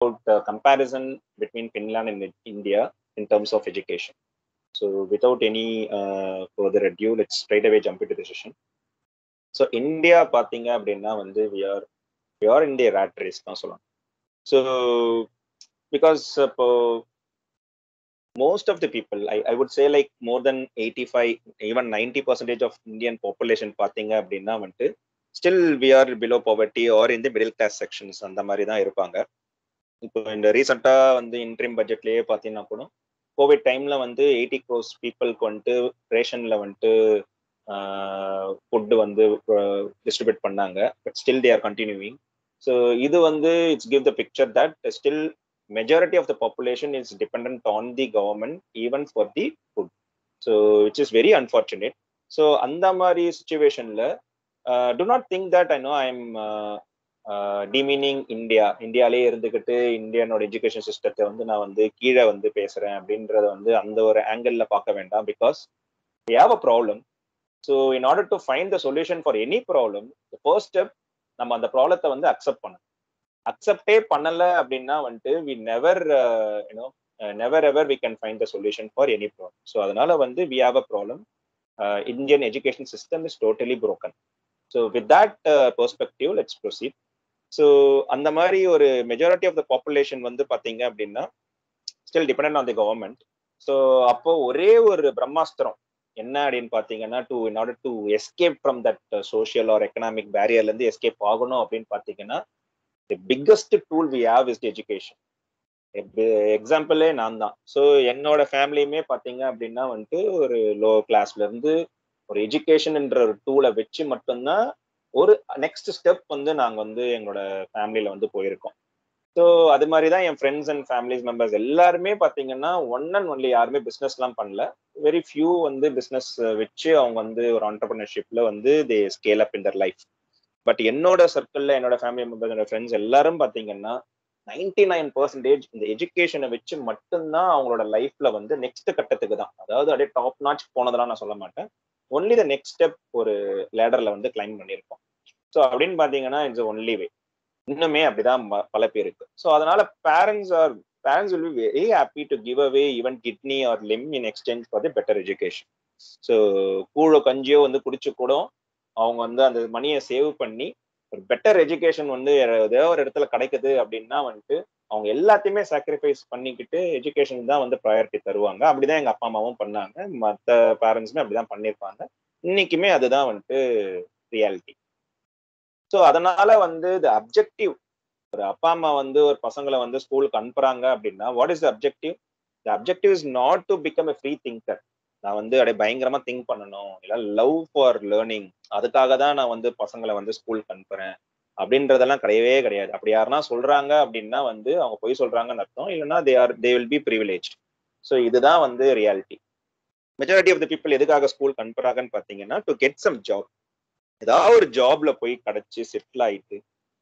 comparison between Finland and India in terms of education. So without any further ado, let's straight away jump into the session. So India பார்த்தீங்க அப்படின்னா வந்து we are in the rat race தான் சொல்லலாம். So because most of the people, I would say like more than 85, even 90% of Indian population பார்த்தீங்க அப்படின்னா வந்துட்டு still we are below poverty or in the middle class sections அந்த மாதிரி தான் இருப்பாங்க. இப்போ இந்த ரீசெண்டா வந்து இன்ட்ரீம் பட்ஜெட்லயே பாத்தீங்கன்னா கூட கோவிட் டைம்ல வந்து 80 crores பீப்புளுக்கு வந்துட்டு ரேஷன்ல வந்துட்டு ஃபுட் வந்து டிஸ்ட்ரிபியூட் பண்ணாங்க. But still they are continuing. So இது வந்து it's give the picture that still majority of the population is depend on the government even for the food. So it's is very unfortunate. So அந்த மாதிரி சுச்சுவேஷன்ல do not think that I know I am demeaning இந்தியாலே இருந்துகிட்டு இந்தியனோட education சிஸ்டத்தை வந்து நான் வந்து கீழே வந்து பேசுறேன் அப்படின்றத வந்து அந்த ஒரு ஆங்கிள் பார்க்க வேண்டாம். Because we have a problem. So in order to find the solution for any problem, the first step நம்ம அந்த ப்ராப்ளத்தை வந்து அக்செப்ட் பண்ணணும். அக்செப்டே பண்ணல அப்படின்னா வந்துட்டு we never never ever we can find the solution for any problem. So அதனால வந்து we have a problem. Indian education system is totally broken. So with that perspective, let's proceed. So அந்த மாதிரி ஒரு majority of the population வந்து பார்த்தீங்க அப்படின்னா still depend on the government. So அப்போ ஒரே ஒரு பிரம்மாஸ்திரம் என்ன அப்படின்னு பார்த்தீங்கன்னா in order to escape from that social or economic பேரியர்லேருந்து எஸ்கேப் ஆகணும் அப்படின்னு பார்த்தீங்கன்னா the biggest tool we have is the education. எக்ஸாம்பிளே நான் தான். ஸோ என்னோட ஃபேமிலியுமே பார்த்தீங்க அப்படின்னா வந்துட்டு ஒரு லோ கிளாஸ்ல இருந்து ஒரு எஜுகேஷன்ன்ற ஒரு டூலை வச்சு மட்டும்தான் ஒரு நெக்ஸ்ட் ஸ்டெப் வந்து நாங்க வந்து எங்களோட ஃபேமிலியில வந்து போயிருக்கோம். ஸோ அது மாதிரி தான் என் ஃப்ரெண்ட்ஸ் அண்ட் ஃபேமிலிஸ் மெம்பர்ஸ் எல்லாருமே பார்த்தீங்கன்னா ஒன் அண்ட் ஒன்லி யாருமே பிஸ்னஸ்லாம் பண்ணல. வெரி ஃபியூ வந்து பிஸ்னஸ் வச்சு அவங்க வந்து ஒரு ஆண்டர்பிரினர்ஷிப்ல வந்து they scale up in their life. But என்னோட சர்க்கிள்ல என்னோட ஃபேமிலி மெம்பர்ஸ் என்னோட ஃப்ரெண்ட்ஸ் எல்லாரும் பார்த்தீங்கன்னா 99% இந்த எஜுகேஷனை வச்சு மட்டும்தான் அவங்களோட லைஃப்ல வந்து நெக்ஸ்ட் கட்டத்துக்கு தான், அதாவது அப்படியே டாப் நாச் போனதெல்லாம் நான் சொல்ல மாட்டேன், ஒன்லி த நெக்ஸ்ட் ஸ்டெப் ஒரு லேடர்ல வந்து கிளைம் பண்ணியிருக்கோம். ஸோ அப்படின்னு பாத்தீங்கன்னா இட்ஸ் ஒன்லி வே. இன்னுமே அப்படிதான் பல பேருக்கு. ஸோ அதனால parents will be very happy to give away even kidney or limb in exchange for the better education. So கூழோ கஞ்சியோ வந்து குடிச்சு கூட அவங்க வந்து அந்த மணியை சேவ் பண்ணி ஒரு பெட்டர் எஜுகேஷன் வந்து ஏதோ ஒரு இடத்துல கிடைக்குது அப்படின்னா வந்துட்டு அவங்க எல்லாத்தையுமே சாக்ரிஃபைஸ் பண்ணிக்கிட்டு எஜுகேஷன் தான் வந்து ப்ரையாரிட்டி தருவாங்க. அப்படிதான் எங்க அப்பா அம்மாவும் பண்ணாங்க, மற்ற பேரண்ட்ஸுமே அப்படிதான் பண்ணியிருப்பாங்க. இன்னைக்குமே அதுதான் வந்துட்டு ரியாலிட்டி. ஸோ அதனால வந்து த அப்ஜெக்டிவ், ஒரு அப்பா அம்மா வந்து ஒரு பசங்களை வந்து ஸ்கூலுக்கு அனுப்புறாங்க அப்படின்னா what is the objective? The objective is not to become a free thinker. நான் வந்து அப்படியே பயங்கரமா திங்க் பண்ணணும், இல்லை லவ் ஃபார் லேர்னிங், அதுக்காக தான் நான் வந்து பசங்களை வந்து ஸ்கூலுக்கு அனுப்புறேன் அப்படின்றதெல்லாம் கிடையவே கிடையாது. அப்படி யாருன்னா சொல்றாங்க அப்படின்னா வந்து அவங்க போய் சொல்றாங்கன்னு அர்த்தம், இல்லைன்னா they will be privilege. So இதுதான் வந்து reality. Majority of the people எதுக்காக ஸ்கூலுக்கு அனுப்புறாங்கன்னு பார்த்தீங்கன்னா டு கெட் சம் ஜாப். ஏதாவது ஒரு ஜாப்ல போய் கிடைச்சி செட்டில் ஆயிட்டு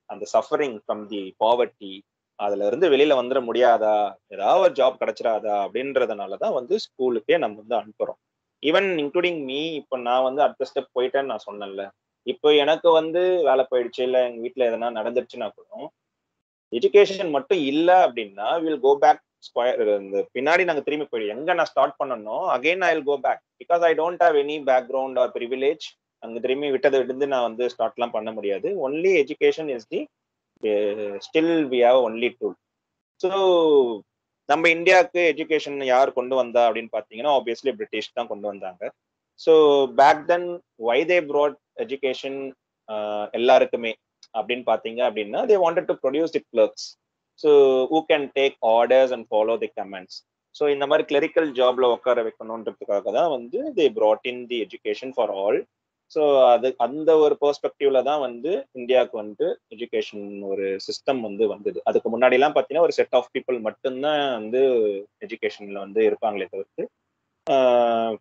அந்த சஃபரிங் ஃப்ரம் தி பாவர்ட்டி அதுல இருந்து வெளியில வந்துட முடியாதா, ஏதாவது ஒரு ஜாப் கிடைச்சிடாதா அப்படின்றதுனாலதான் வந்து ஸ்கூலுக்கே நம்ம வந்து அனுப்புறோம். Even including me. இப்போ நான் வந்து அடுத்த ஸ்டெப் போயிட்டேன்னு நான் சொன்னேன்ல, இப்போ எனக்கு வந்து வேலை போயிடுச்சு, இல்லை எங்க வீட்டுல எதனா நடந்துருச்சுன்னா கூட எஜுகேஷன் மட்டும் இல்லை அப்படின்னா வில் கோ பேக் ஸ்கொயர். இந்த பின்னாடி நாங்க திரும்பி போயிடும், எங்க நான் ஸ்டார்ட் பண்ணணும் again I will go back, because I don't have any background or privilege. அங்க திரும்பி விட்டதை விட்டு நான் வந்து ஸ்டார்ட்லாம் பண்ண முடியாது. Only education is the still we have only tool. So நம்ம இந்தியாவுக்கு எஜுகேஷன் யார் கொண்டு வந்தா அப்படின்னு பார்த்தீங்கன்னா ஆப்வியஸ்லி பிரிட்டிஷ் தான் கொண்டு வந்தாங்க. So back then why they brought education எல்லாருக்குமே அப்படின்னு பார்த்தீங்க அப்படின்னா they wanted to produce the clerks, so who can take orders and follow the commands. So இந்த மாதிரி கிளரிக்கல் ஜாப்ல உட்கார வைக்கணுன்றதுக்காக தான் வந்து they brought in the education for all. So அது அந்த ஒரு பெர்ஸ்பெக்டிவ்ல தான் வந்து இந்தியாவுக்கு வந்து எஜுகேஷன் ஒரு சிஸ்டம் வந்து வந்தது. அதுக்கு முன்னாடி எல்லாம் பார்த்தீங்கன்னா ஒரு செட் ஆஃப் பீப்புள் மட்டும்தான் வந்து எஜுகேஷன்ல வந்து இருப்பாங்களே தவிர்த்து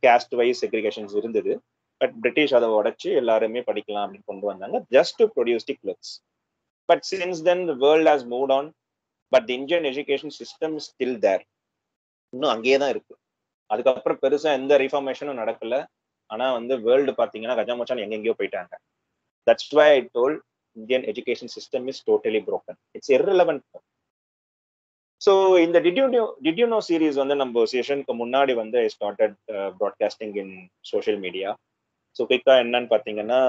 கேஸ்ட் வைஸ் செக்ரிகேஷன்ஸ் இருந்தது. பட் பிரிட்டிஷ் அதை உடைச்சு எல்லாருமே படிக்கலாம் அப்படின்னு கொண்டு வந்தாங்க, just to produce the clerks. But since then the world has moved on, but the Indian education system is still there. இன்னும் அங்கேயே தான் இருக்கு. அதுக்கப்புறம் பெருசா எந்த ரிஃபார்மேஷனும் நடக்கல. ஆனா வந்து வேர்ல்டு பாத்தீங்கன்னா கஜாமச்சான் எங்கெங்கயோ போயிட்டாங்க. That's why I told Indian education system is totally broken. It's irrelevant. So இந்த டிட் யூ நோ சீரீஸ் வந்து நம்ம செஷனுக்கு முன்னாடி வந்து I started broadcasting in social media. So குயிக்காக என்னன்னு பார்த்தீங்கன்னா,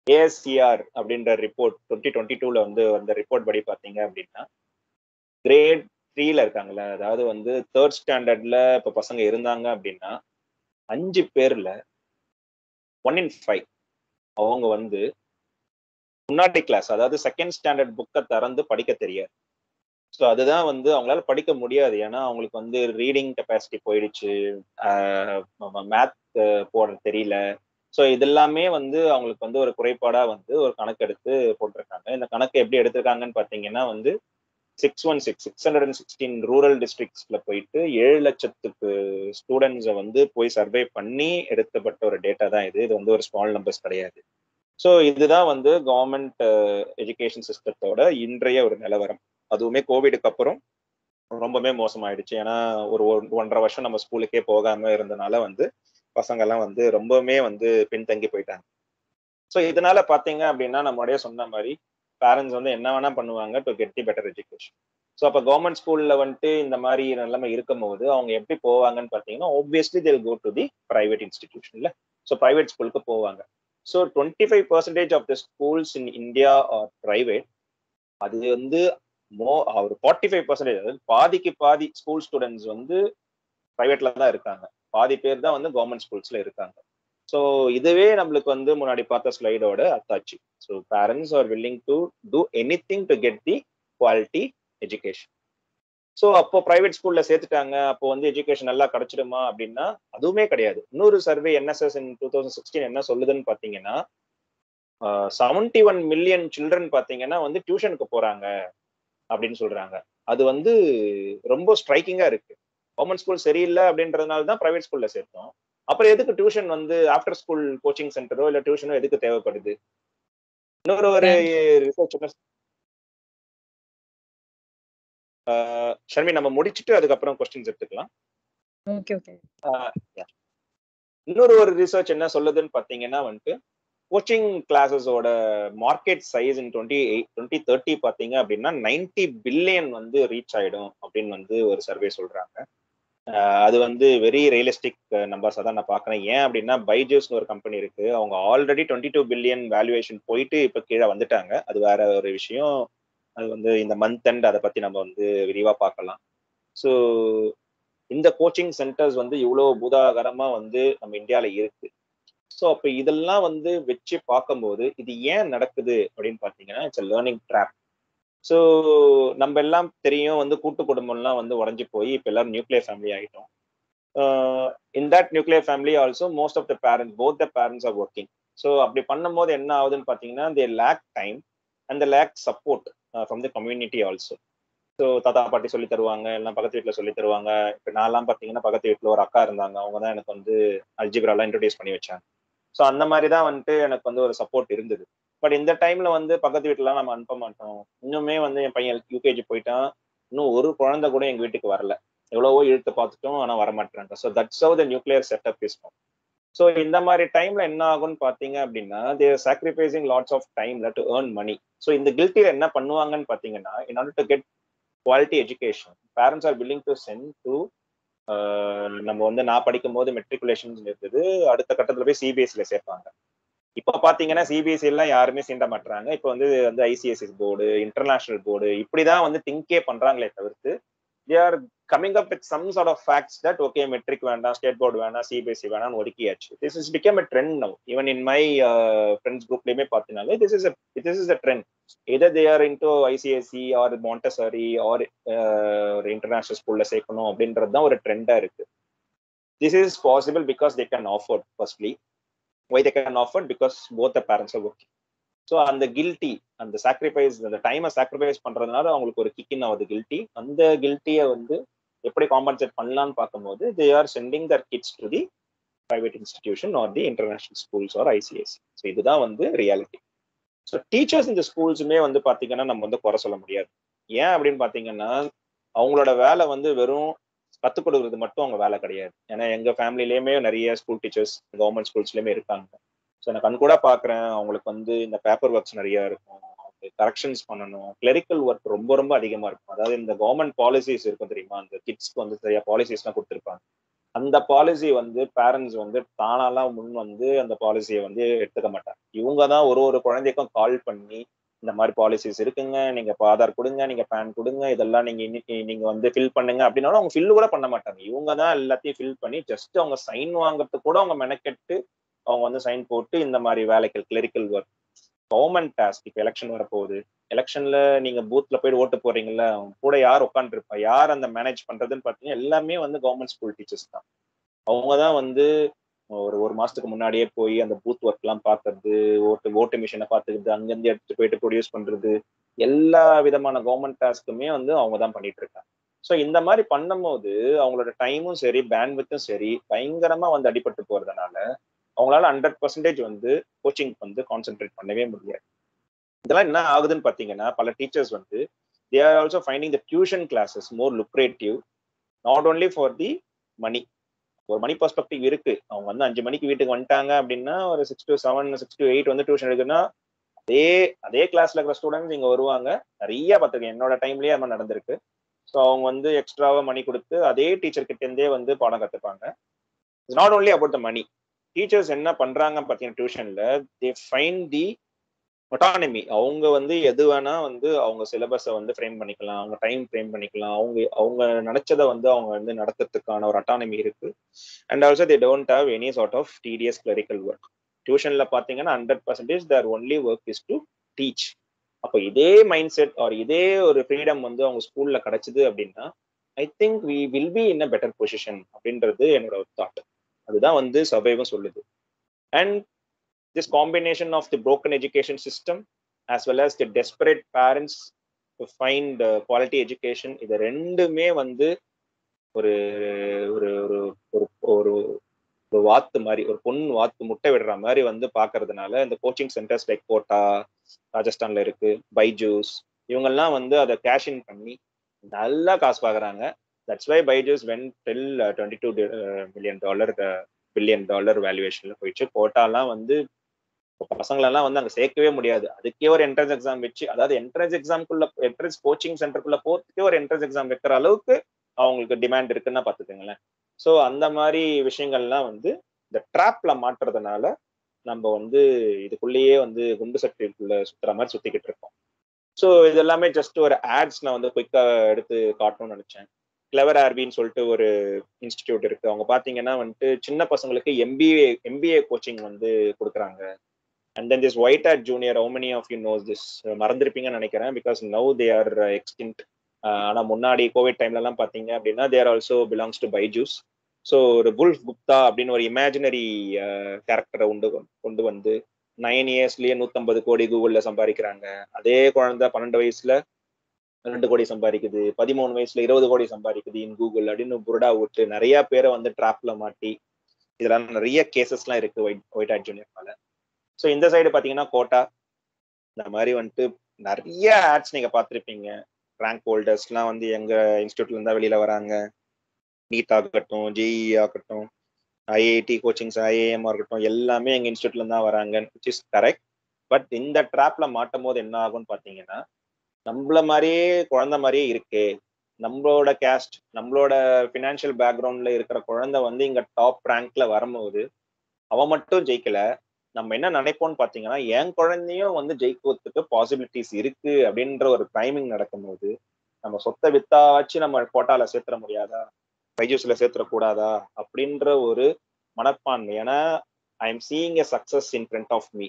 ஏஎஸ்சிஆர் அப்படின்ற ரிப்போர்ட் 2022 வந்து அந்த ரிப்போர்ட் படி பார்த்தீங்க அப்படின்னா, கிரேட் 3ல இருக்காங்கல்ல, அதாவது வந்து தேர்ட் ஸ்டாண்டர்ட்ல இப்போ பசங்க இருந்தாங்க அப்படின்னா 5 பேர்ல 1 in 5 அவங்க வந்து முன்னாடி கிளாஸ், அதாவது செகண்ட் ஸ்டாண்டர்ட் புக்கை திறந்து படிக்க தெரியாது. ஸோ அதுதான் வந்து அவங்களால படிக்க முடியாது. ஏன்னா அவங்களுக்கு வந்து ரீடிங் கெப்பாசிட்டி போயிடுச்சு, மேத் போட தெரியல. ஸோ இதெல்லாமே வந்து அவங்களுக்கு வந்து ஒரு குறைபாடா வந்து ஒரு கணக்கு எடுத்து போட்டிருக்காங்க. இந்த கணக்கு எப்படி எடுத்திருக்காங்கன்னு பார்த்தீங்கன்னா வந்து 616 ரூரல் டிஸ்ட்ரிக்ட்ஸ்ல போயிட்டு 7,00,000 ஸ்டூடெண்ட்ஸை வந்து போய் சர்வே பண்ணி எடுக்கப்பட்ட ஒரு டேட்டா தான் இது. இது வந்து ஒரு ஸ்மால் நம்பர்ஸ் கிடையாது. ஸோ இதுதான் வந்து கவர்மெண்ட் எஜுகேஷன் சிஸ்டத்தோட இன்றைய ஒரு நிலவரம். அதுவுமே கோவிடுக்கு அப்புறம் ரொம்பவே மோசமாயிடுச்சு. ஏன்னா ஒரு 1.5 வருஷம் நம்ம ஸ்கூலுக்கே போகாம இருந்தனால வந்து பசங்க எல்லாம் வந்து ரொம்பவுமே வந்து பின்தங்கி போயிட்டாங்க. ஸோ இதனால பாத்தீங்க அப்படின்னா நம்மளுடைய சொன்ன மாதிரி பேரண்ட்ஸ் வந்து என்ன வேணா பண்ணுவாங்க to get the better education. So அப்போ கவர்மெண்ட் ஸ்கூல்ல வந்துட்டு இந்த மாதிரி நிலைமை இருக்கும் போது அவங்க எப்படி போவாங்கன்னு பார்த்தீங்கன்னா, obviously they'll go to the private இன்ஸ்டிடியூஷன்ல. ஸோ பிரைவேட் ஸ்கூலுக்கு போவாங்க. So 25% of the schools in India are private. அது வந்து ஒரு 45%, அதாவது பாதிக்கு பாதி ஸ்கூல் ஸ்டூடெண்ட்ஸ் வந்து பிரைவேட்ல தான் இருக்காங்க. பாதி பேர் தான் வந்து கவர்மெண்ட் ஸ்கூல்ஸ்ல இருக்காங்க. ஸோ இதுவே நம்மளுக்கு வந்து முன்னாடி பார்த்த ஸ்லைடோட அத்தாச்சு. So parents are willing to do anything to get the quality education. So அப்போ பிரைவேட் ஸ்கூல்ல சேர்த்துட்டாங்க, அப்போ வந்து எஜுகேஷன் நல்லா கிடைச்சிடுமா அப்படின்னா அதுவுமே கிடையாது. இன்னொரு சர்வே என்எஸ்எஸ் இன் 2016 என்ன சொல்லுதுன்னு பாத்தீங்கன்னா, 71 மில்லியன் சில்ட்ரன் பாத்தீங்கன்னா வந்து டியூஷனுக்கு போறாங்க அப்படின்னு சொல்றாங்க. அது வந்து ரொம்ப ஸ்ட்ரைக்கிங்கா இருக்கு. கவர்மெண்ட் ஸ்கூல் சரியில்லை அப்படின்றதுனால தான் பிரைவேட் ஸ்கூல்ல சேர்த்தோம். அப்புறம் எதுக்கு டியூஷன் வந்து ஆஃப்டர் ஸ்கூல் கோச்சிங் சென்டரோ இல்ல டியூஷனோ எதுக்கு தேவைப்படுது? இன்னொரு ஒரு ரிசர்ச் என்ன, ஷர்மி நம்ம முடிச்சுட்டு அதுக்கப்புறம் கொஸ்டின்ஸ் எடுத்துக்கலாம். Okay okay. இன்னொரு ஒரு ரிசர்ச் என்ன சொல்லுதுன்னு பாத்தீங்கன்னா வந்துட்டு, கோச்சிங் கிளாஸஸோட மார்க்கெட் சைஸ் இன் 2030 பாத்தீங்க அப்படின்னா 90 பில்லியன் வந்து ரீச் ஆயிடும் அப்படின்னு வந்து ஒரு சர்வே சொல்றாங்க. அது வந்து வெரி ரியலிஸ்டிக் நம்பர்ஸா தான் நான் பாக்குறேன். ஏன் அப்படின்னா பைஜூஸ்னு ஒரு கம்பெனி இருக்கு, அவங்க ஆல்ரெடி 22 பில்லியன் வேல்யூவேஷன் போயிட்டு இப்ப கீழே வந்துட்டாங்க. அது வேற ஒரு விஷயம். அது வந்து இந்த மந்த் எண்ட் அதை பத்தி நம்ம வந்து விரிவா பார்க்கலாம். ஸோ இந்த கோச்சிங் சென்டர்ஸ் வந்து இவ்வளவு பூதாகரமா வந்து நம்ம இந்தியால இருக்கு. ஸோ அப்ப இதெல்லாம் வந்து வச்சு பார்க்கும்போது இது ஏன் நடக்குது அப்படின்னு பாத்தீங்கன்னா, இட்ஸ் லேர்னிங் ட்ராப். ஸோ நம்ம எல்லாம் தெரியும் வந்து கூட்டு குடும்பம்லாம் வந்து உடஞ்சி போய் இப்ப எல்லாரும் நியூக்ளியர் ஃபேமிலி ஆயிட்டோம். In that nuclear family also most of the parents, both the parents are working. So அப்படி பண்ணும்போது என்ன ஆகுதுன்னு பாத்தீங்கன்னா, they lack time and lack support from the community also. So தாத்தா பாட்டி சொல்லி தருவாங்க, எல்லாம் பக்கத்து வீட்டில் சொல்லி தருவாங்க. இப்போ நான்லாம் பார்த்தீங்கன்னா பக்கத்து வீட்டில் ஒரு அக்கா இருந்தாங்க, அவங்க தான் எனக்கு வந்து அல்ஜிப்ராலாம் இன்ட்ரடியூஸ் பண்ணி வச்சாங்க. ஸோ அந்த மாதிரி தான் வந்துட்டு எனக்கு வந்து ஒரு சப்போர்ட் இருந்தது. பட் இந்த டைம்ல வந்து பக்கத்து வீட்டுலாம் நம்ம அனுப்ப மாட்டோம். இன்னுமே வந்து என் பையன் யூகேஜி போயிட்டான், இன்னும் ஒரு குழந்தை கூட எங்க வீட்டுக்கு வரல. எவ்வளவோ இழுத்து பார்த்துட்டோம், ஆனா வரமாட்டாங்க. So that's how the nuclear setup is. So இந்த மாதிரி டைம்ல என்ன ஆகும்னு பாத்தீங்க அப்படின்னா, தேர் சாக்ரிஃபைசிங் லாட்ஸ் ஆஃப் டைம்ல டு ஏர்ன் மணி. ஸோ இந்த கில்ட்டில என்ன பண்ணுவாங்கன்னு பாத்தீங்கன்னா, in order to get quality education, parents are willing to spend to, நம்ம வந்து நான் படிக்கும் போது மெட்ரிகுலேஷன் இருந்தது, அடுத்த கட்டத்துல போய் சிபிஎஸ்சில சேர்ப்பாங்க. இப்ப பாத்தீங்கன்னா சிபிஎஸ்சி எல்லாம் யாருமே சீண்ட மாட்டாங்க. இப்ப வந்து ஐசிஎஸ்சி போர்டு, இன்டர்நேஷனல் போர்டு இப்படிதான் வந்து திங்கே பண்றாங்களே தவிர்த்து, they are coming up with some sort of facts that okay, metric வேண்டாம், ஸ்டேட் போர்டு வேண்டாம், சிபிஎஸ்சி வேணாம்னு ஒதுக்கியாச்சு. This is become a trend now. Even in my friends groupலயுமே பார்த்தீங்கன்னா this is a trend. Either they are into ICSE or Montessori or ஒரு international ஸ்கூல்ல சேர்க்கணும் அப்படின்றது தான் ஒரு ட்ரெண்டா இருக்கு. This is possible because they can afford. Firstly, why they can afford? Because both the parents are working. So அந்த guilty, அந்த sacrifice, அந்த டைமை சாக்ரிஃபைஸ் பண்றதுனால அவங்களுக்கு ஒரு கிக்கின் ஆகுது கில்ட்டி. அந்த கில்ட்டியை வந்து எப்படி காம்பன்சேட் பண்ணலான்னு பார்க்கும்போது they are sending their kids to the private institution or the international schools or ICSE. So இதுதான் வந்து ரியாலிட்டி. ஸோ டீச்சர்ஸ் இந்த ஸ்கூல்ஸுமே வந்து பார்த்தீங்கன்னா நம்ம வந்து குறை சொல்ல முடியாது. ஏன் அப்படின்னு பார்த்தீங்கன்னா, அவங்களோட வேலை வந்து வெறும் கற்றுக் கொடுக்குறது மட்டும் அவங்க வேலை கிடையாது. ஏன்னா எங்க ஃபேமிலிலேயுமே நிறைய ஸ்கூல் டீச்சர்ஸ் கவர்மெண்ட் ஸ்கூல்ஸ்லயுமே இருக்காங்க. ஸோ நான் கண் கூட பார்க்குறேன், அவங்களுக்கு வந்து இந்த பேப்பர் ஒர்க்ஸ் நிறைய இருக்கும், இருக்கு, கரெக்ஷன்ஸ் பண்ணணும், கிளரிக்கல் ஒர்க் ரொம்ப ரொம்ப அதிகமா இருக்கும். அதாவது இந்த கவர்மெண்ட் பாலிசிஸ் இருக்கும் தெரியுமா, அந்த கிட்ஸ்க்கு வந்து சரியா பாலிசிஸ்லாம் கொடுத்துருப்பாங்க. அந்த பாலிசி வந்து பேரண்ட்ஸ் வந்து தானாலாம் முன் வந்து அந்த பாலிசியை வந்து எடுத்துக்க மாட்டாங்க. இவங்க தான் ஒரு ஒரு குழந்தைக்கும் கால் பண்ணி இந்த மாதிரி பாலிசிஸ் இருக்குங்க, நீங்க ஆதார் கொடுங்க, நீங்க பேன் கொடுங்க, இதெல்லாம் நீங்க இன்னைக்கு நீங்க வந்து ஃபில் பண்ணுங்க அப்படின்னாலும் அவங்க ஃபில் கூட பண்ண மாட்டாங்க. இவங்க தான் எல்லாத்தையும் ஃபில் பண்ணி ஜஸ்ட் அவங்க சைன் வாங்குறதுக்கு கூட அவங்க மெனக்கெட்டு அவங்க வந்து சைன் போட்டு இந்த மாதிரி வேலைகள் கிளரிக்கல் ஒர்க். Government task. இப்ப எலெக்ஷன் வரப்போகுது, எலெக்ஷன்ல நீங்க பூத்ல போயிட்டு ஓட்டு போறீங்கல்ல, அவங்க கூட யார் உட்காந்துருப்பா, யார் அந்த மேனேஜ் பண்றதுன்னு பாத்தீங்கன்னா எல்லாமே வந்து கவர்மெண்ட் ஸ்கூல் டீச்சர்ஸ் தான். அவங்கதான் வந்து ஒரு ஒரு மாசத்துக்கு முன்னாடியே போய் அந்த பூத் ஒர்க் எல்லாம் பாக்குறது, ஓட்டு மிஷினை பாத்துக்கிறது, அங்கிருந்து எடுத்துட்டு போயிட்டு ப்ரொடியூஸ் பண்றது, எல்லா விதமான கவர்மெண்ட் டாஸ்க்குமே வந்து அவங்க தான் பண்ணிட்டு இருக்காங்க. ஸோ இந்த மாதிரி பண்ணும்போது அவங்களோட டைமும் சரி, பேண்ட்வித்தும் சரி பயங்கரமா வந்து அடிபட்டு போறதுனால அவங்களால 100% வந்து கோச்சிங் வந்து கான்சென்ட்ரேட் பண்ணவே முடியாது. இதெல்லாம் என்ன ஆகுதுன்னு பாத்தீங்கன்னா, பல டீச்சர்ஸ் வந்து they are also finding the tuition classes more lucrative, not only for the money. ஒரு மணி பெர்ஸ்பெக்டிவ் இருக்கு. அவங்க வந்து 5 மணிக்கு வீட்டுக்கு வந்துட்டாங்க அப்படின்னா ஒரு 6 to 7, 6 to 8 வந்து டியூஷன் எடுக்குன்னா அதே அதே கிளாஸ்ல இருக்கிற ஸ்டூடெண்ட்ஸ் இங்க வருவாங்க. நிறைய பார்த்துருக்கேன், என்னோட டைம்லயே அது நடந்திருக்கு. ஸோ அவங்க வந்து எக்ஸ்ட்ராவா மணி கொடுத்து அதே டீச்சர் கிட்ட இருந்தே வந்து பாடம் கத்துப்பாங்க. It's not only about the money. Teachers என்ன பண்றாங்க பாத்தீங்கன்னா டியூஷன்ல, தே ஃபைண்ட் தி அட்டானமி. அவங்க வந்து எது வேணா வந்து அவங்க சிலபஸை வந்து ஃப்ரேம் பண்ணிக்கலாம், அவங்க டைம் ஃப்ரேம் பண்ணிக்கலாம், அவங்க அவங்க நினைச்சதை வந்து அவங்க வந்து நடத்துறதுக்கான ஒரு அட்டானமி இருக்கு. And also they don't have any sort of TDS clerical work. டியூஷன்ல பாத்தீங்கன்னா 100% their only work is to teach. அப்போ இதே மைண்ட் செட் ஆர் இதே ஒரு ஃப்ரீடம் வந்து அவங்க ஸ்கூல்ல கிடைச்சது அப்படின்னா I think we will be in a better position அப்படின்றது என்னோட ஒரு தாட். அதுதான் வந்து சபைவும் சொல்லுது. And this combination of the broken education system as well as the desperate parents to find quality education, இது ரெண்டுமே வந்து ஒரு ஒரு ஒரு ஒரு ஒரு ஒரு வாத்து மாதிரி, ஒரு பொண்ணு வாத்து முட்டை விடுற மாதிரி வந்து பாக்குறதுனால இந்த கோச்சிங் சென்டர்ஸ் லைக் கோட்டா ராஜஸ்தான்ல இருக்கு, பைஜூஸ், இவங்கெல்லாம் வந்து அதை கேஷ் இன் பண்ணி நல்லா காசு பாக்குறாங்க. That's why Byju's when till $22 billion வேல்யூவேஷன்ல போயிடுச்சு. கோட்டாலாம் வந்து பசங்களெல்லாம் வந்து அங்க சேர்க்கவே முடியாது. அதுக்கே ஒரு என்ட்ரன்ஸ் எக்ஸாம் வச்சு, அதாவது என்ட்ரன்ஸ் கோச்சிங் சென்டருக்குள்ள போறதுக்கே ஒரு என்ட்ரன்ஸ் எக்ஸாம் வைக்கிற அளவுக்கு அவங்களுக்கு டிமாண்ட் இருக்குன்னா பாத்துக்கோங்களேன். ஸோ அந்த மாதிரி விஷயங்கள்லாம் வந்து இந்த ட்ராப்ல மாட்டுறதுனால நம்ம வந்து இதுக்குள்ளேயே வந்து குண்டு சட்டிக்குள்ள சுத்துற மாதிரி சுத்திக்கிட்டு இருக்கோம். ஸோ இது எல்லாமே ஜஸ்ட் ஒரு ஆட்ஸ் நான் வந்து குயிக்கா எடுத்து காட்டணும்னு நினைச்சேன். கிளவர் ஆர்பின்னு சொல்லிட்டு ஒரு இன்ஸ்டிடியூட் இருக்கு. அவங்க பாத்தீங்கன்னா வந்துட்டு சின்ன பசங்களுக்கு எம்பிஏ கோச்சிங் வந்து கொடுக்குறாங்க. And then this White Hat Junior, how many of you knows this? மறந்துருப்பீங்கன்னு நினைக்கிறேன், because now they are extinct. ஆனா முன்னாடி கோவிட் டைம்ல எல்லாம் பாத்தீங்க அப்படின்னா their also belongs to Byju's. So ஒரு புல்ஃப் குப்தா அப்படின்னு ஒரு இமேஜினரி கேரக்டரை கொண்டு வந்து 9 இயர்ஸ்லயே 150 கோடி கூகுள்ல சம்பாதிக்கிறாங்க. அதே குழந்தை 12 வயசுல 2 கோடி சம்பாதிக்குது, 13 வயசுல 20 கோடி சம்பாதிக்குது இன் கூகுள் அப்படின்னு புரடா விட்டு நிறைய பேரை வந்து ட்ராப்ல மாட்டி இதெல்லாம் நிறைய கேசஸ் எல்லாம் இருக்கு ஒயிட் ஹேட் ஜூனியர் மேல. ஸோ இந்த சைடு பாத்தீங்கன்னா கோட்டா, இந்த மாதிரி வந்துட்டு நிறைய ஆட்ஸ் நீங்க பார்த்துருப்பீங்க. ரேங்க் ஹோல்டர்ஸ்லாம் வந்து எங்க இன்ஸ்டியூட்ல இருந்தா வெளியில வராங்க. நீட் ஆகட்டும், ஜேஇ ஆகட்டும், ஐஐடி கோச்சிங்ஸ், ஐஏஎம் இருக்கட்டும், எல்லாமே எங்க இன்ஸ்டியூட்ல இருந்தா வராங்க, விச் இஸ் கரெக்ட். பட் இந்த ட்ராப்ல மாட்டும் போது என்ன ஆகும்னு பாத்தீங்கன்னா, நம்மள மாதிரியே குழந்தை மாதிரியே இருக்கு, நம்மளோட கேஸ்ட், நம்மளோட பினான்சியல் பேக்ரவுண்ட்ல இருக்கிற குழந்தை வந்து இங்க டாப் ரேங்க்ல வரும்போது அவன் மட்டும் ஜெயிக்கல, நம்ம என்ன நினைப்போம்னு பாத்தீங்கன்னா என் குழந்தையும் வந்து ஜெயிக்கிறதுக்கு பாசிபிலிட்டிஸ் இருக்கு அப்படின்ற ஒரு டைமிங் நடக்கும்போது நம்ம சொத்தை வித்தாச்சு நம்ம கோட்டால சேர்த்துற முடியாதா, பைஜூஸ்ல சேர்த்துற கூடாதா அப்படின்ற ஒரு மனப்பான்மை. ஏன்னா I am seeing a success in front of me.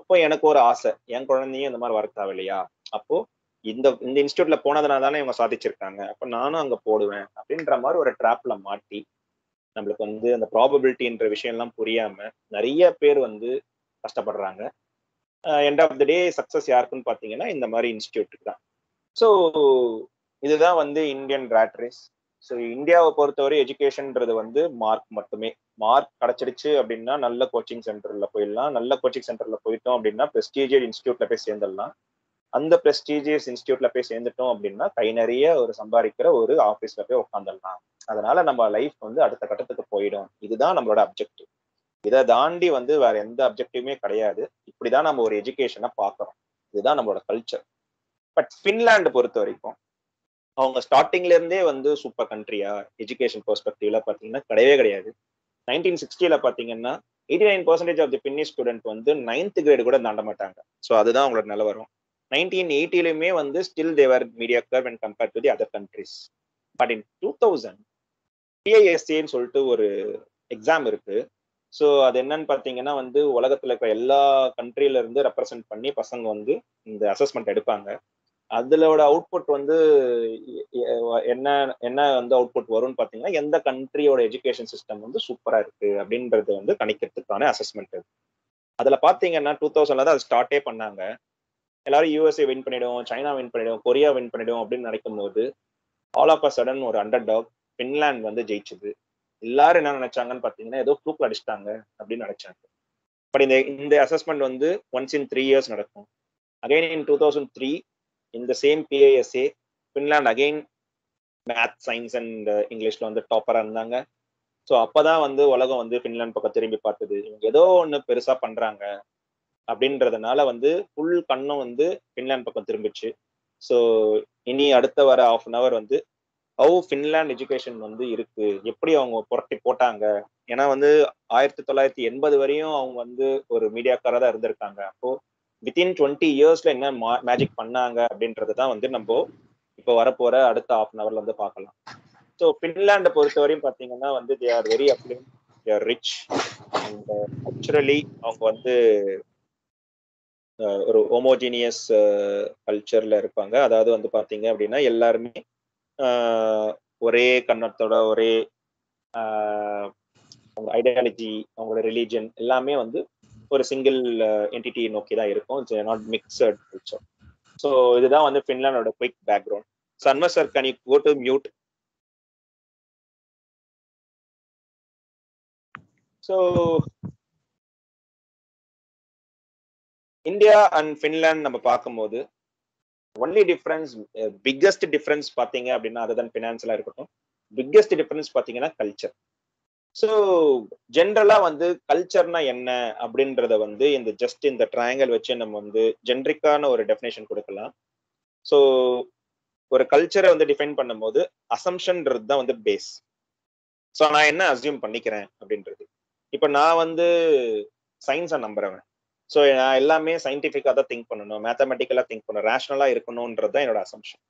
அப்போ எனக்கு ஒரு ஆசை, என் குழந்தையும் இந்த மாதிரி வர தேவையில்லையா, அப்போ இந்த இந்த இன்ஸ்டியூட்ல போனதுனால தானே இவங்க சாதிச்சிருக்காங்க, அப்ப நானும் அங்க போடுவேன் அப்படின்ற மாதிரி ஒரு ட்ராப்ல மாட்டி நம்மளுக்கு வந்து அந்த ப்ராபபிலிட்டின்ற விஷயம் எல்லாம் புரியாம நிறைய பேர் வந்து கஷ்டப்படுறாங்க. End of the day success யாருக்குன்னு பாத்தீங்கன்னா இந்த மாதிரி இன்ஸ்டியூட்டுக்கு தான். ஸோ இதுதான் வந்து இந்தியன் ரேட் ரேஸ். ஸோ இந்தியாவை பொறுத்தவரை எஜுகேஷன்ன்றது வந்து மார்க் மட்டுமே. மார்க் கிடைச்சிடுச்சு அப்படின்னா நல்ல கோச்சிங் சென்டர்ல போயிடலாம், நல்ல கோச்சிங் சென்டர்ல போயிட்டோம் அப்படின்னா பிரஸ்டீஜியஸ் இன்ஸ்டியூட்ல போய் சேர்ந்துடலாம். அந்த பிரஸ்டீஜியஸ் இன்ஸ்டியூட்ல போய் சேர்ந்துட்டோம் அப்படின்னா கை நிறைய ஒரு சம்பாதிக்கிற ஒரு ஆஃபீஸ்ல போய் உட்காந்துடலாம். அதனால நம்ம லைஃப் வந்து அடுத்த கட்டத்துக்கு போயிடும். இதுதான் நம்மளோட அப்ஜெக்டிவ். இதை தாண்டி வந்து வேற எந்த அப்ஜெக்டிவுமே கிடையாது. இப்படிதான் நம்ம ஒரு எஜுகேஷனை பார்க்கறோம். இதுதான் நம்மளோட கல்ச்சர். பட் ஃபின்லாண்ட் பொறுத்த வரைக்கும் அவங்க ஸ்டார்டிங்ல இருந்தே வந்து சூப்பர் கண்ட்ரியா எஜுகேஷன் பெர்ஸ்பெக்டிவ்ல பாத்தீங்கன்னா கிடையவே கிடையாது. 1960 பாத்தீங்கன்னா 89% ஆஃப் தி பின்னிஷ் ஸ்டூடெண்ட் வந்து 9th கிரேடு கூட தாண்ட மாட்டாங்க. ஸோ அதுதான் அவங்களோட நிலவரம். 1980 வந்து still their mediocre when compared to the other countries. But in 2000 PISAன்னு சொல்லிட்டு ஒரு எக்ஸாம் இருக்கு. ஸோ அது என்னன்னு பார்த்தீங்கன்னா வந்து உலகத்துல இருக்கிற எல்லா கண்ட்ரில இருந்து ரெப்ரசென்ட் பண்ணி பசங்க வந்து இந்த அசஸ்மெண்ட் எடுப்பாங்க. அதுலோட அவுட்புட் வந்து என்ன என்ன வந்து அவுட்புட் வரும்னு பாத்தீங்கன்னா எந்த கண்ட்ரியோட எஜுகேஷன் சிஸ்டம் வந்து சூப்பரா இருக்கு அப்படின்றது வந்து கணிக்கிறதுக்கான அசஸ்மெண்ட். அதுல பாத்தீங்கன்னா 2000 தான் அது ஸ்டார்டே பண்ணாங்க. எல்லாரும் USA வின் பண்ணிடும், சைனா வின் பண்ணிடும், கொரியா வின் பண்ணிடும் அப்படின்னு நினைக்கும் போது ஆல் ஆஃப் அ சடன் ஒரு அண்டர் டாக் பின்லாந்து வந்து ஜெயிச்சது. எல்லாரும் என்ன நினைச்சாங்கன்னு பாத்தீங்கன்னா ஏதோ தூக்கில் அடிச்சிட்டாங்க அப்படின்னு நினைச்சாங்க. பட் இந்த இந்த அசஸ்மெண்ட் வந்து ஒன்ஸ் இன் 3 years நடக்கும். அகைன் இன் 2003 இந்த same PISA Finland again math science and இங்கிலீஷ்ல வந்து டாப்பரா இருந்தாங்க. ஸோ அப்பதான் வந்து உலகம் வந்து பின்லாந்து பக்கம் திரும்பி பார்த்தது. இவங்க ஏதோ ஒன்று பெருசா பண்றாங்க அப்படின்றதுனால வந்து ஃபுல் கண்ணும் வந்து பின்லாந்து பக்கம் திரும்பிச்சு. ஸோ இனி அடுத்த வர ½ an hour வந்து ஹவு ஃபின்லாந்து எஜுகேஷன் வந்து இருக்கு, எப்படி அவங்க புரட்டி போட்டாங்க. ஏன்னா வந்து 1980 வரையும் அவங்க வந்து ஒரு மீடியாக்காரா தான் இருந்திருக்காங்க. அப்போ வித்தின் 20 yearsல என்ன மேஜிக் பண்ணாங்க அப்படின்றதுதான் வந்து நம்ம இப்போ வரப்போற அடுத்த ½ an hourல வந்து பார்க்கலாம். ஸோ பின்லாண்டை பொறுத்தவரையும் பார்த்தீங்கன்னா வந்து தே ஆர் வெரி அப்ளிங், they are rich and culturally அவங்க வந்து ஒரு ஹோமோஜீனியஸ் கல்ச்சர்ல இருப்பாங்க. அதாவது வந்து பாத்தீங்க அப்படின்னா எல்லாருமே ஒரே கண்ணத்தோட ஒரே அவங்க ஐடியாலஜி அவங்களோட ரிலீஜன் எல்லாமே வந்து ஒரு சிங்கிள் என்டிட்டி நோக்கி தான் இருக்கும். It's not mixed culture. So இதுதான் வந்து ஃபின்லாண்டோட குயிக் பேக்ரவுண்ட். சன்மர் sir, can you go to mute? So India and Finland நம்ம பார்க்கும்போது ஒன்லி டிஃபரன்ஸ், பிக்கஸ்ட் டிஃபரன்ஸ் பார்த்தீங்க அப்படின்னா அதுதான் ஃபினான்ஷியலா இருக்கட்டும், பிக்கஸ்ட் டிஃபரன்ஸ் பார்த்தீங்கன்னா கல்ச்சர். ஸோ ஜென்ரலா வந்து கல்ச்சர்னா என்ன அப்படின்றத வந்து இந்த ஜஸ்ட் இந்த ட்ரையாங்கல் வச்சு நம்ம வந்து ஜென்ரிக்கான ஒரு டெஃபினேஷன் கொடுக்கலாம். ஸோ ஒரு கல்ச்சரை வந்து டிஃபைன் பண்ணும்போது அசம்ஷன்ன்றது தான் வந்து பேஸ். ஸோ நான் என்ன அசியூம் பண்ணிக்கிறேன் அப்படின்றது, இப்போ நான் வந்து சயின்ஸை நம்புறவன். ஸோ நான் எல்லாமே சயின்டிஃபிக்காக தான் திங்க் பண்ணணும், மேத்தமெட்டிக்கலா திங்க் பண்ணணும், ரேஷனலா இருக்கணும்ன்றது தான் என்னோட அசம்ஷன்.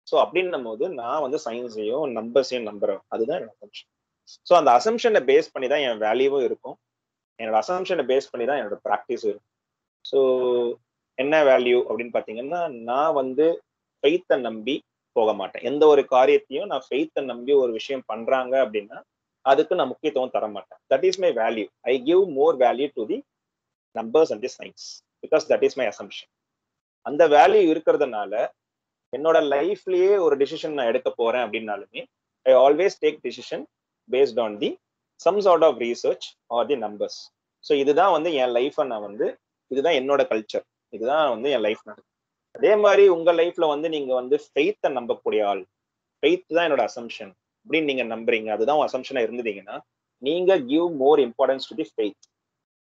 ஸோ அப்படின்னும் போது நான் வந்து சயின்ஸையும் நம்பர்ஸையும் நம்புறேன். அதுதான் என்னோட அசம்ஷன். ஸோ அந்த அசம்ஷனை பேஸ் பண்ணி தான் என் வேல்யூவும் இருக்கும், என்னோட அசம்ஷனை பேஸ் பண்ணி தான் என்னோட ப்ராக்டிஸும் இருக்கும். ஸோ என்ன வேல்யூ அப்படின்னு பார்த்தீங்கன்னா, நான் வந்து ஃபெய்த்தை நம்பி போக மாட்டேன். எந்த ஒரு காரியத்தையும் நான் ஃபெய்த்தை நம்பி ஒரு விஷயம் பண்றாங்க அப்படின்னா அதுக்கு நான் முக்கியத்துவம் தர மாட்டேன். That is my value. I give more value to the numbers and the science because that is my assumption. அந்த வேல்யூ இருக்கிறதுனால என்னோட லைஃப்லயே ஒரு டிசிஷன் நான் எடுக்க போறேன் அப்படின்னாலுமே I always take decision based on the some sort of research or the numbers. So இதுதான் வந்து என் லைஃப்பை நான் வந்து இதுதான் என்னோட கல்ச்சர், இதுதான் வந்து என் லைஃப் நடக்குது. அதே மாதிரி உங்க லைஃப்ல வந்து நீங்க வந்து ஃபெய்த்தை நம்பக்கூடிய ஆள், ஃபெய்த் தான் என்னோட அசம்ஷன் அப்படின்னு நீங்க நம்புறீங்க, அதுதான் அசம்ஷனா இருந்தீங்கன்னா நீங்க give more importance to the faith.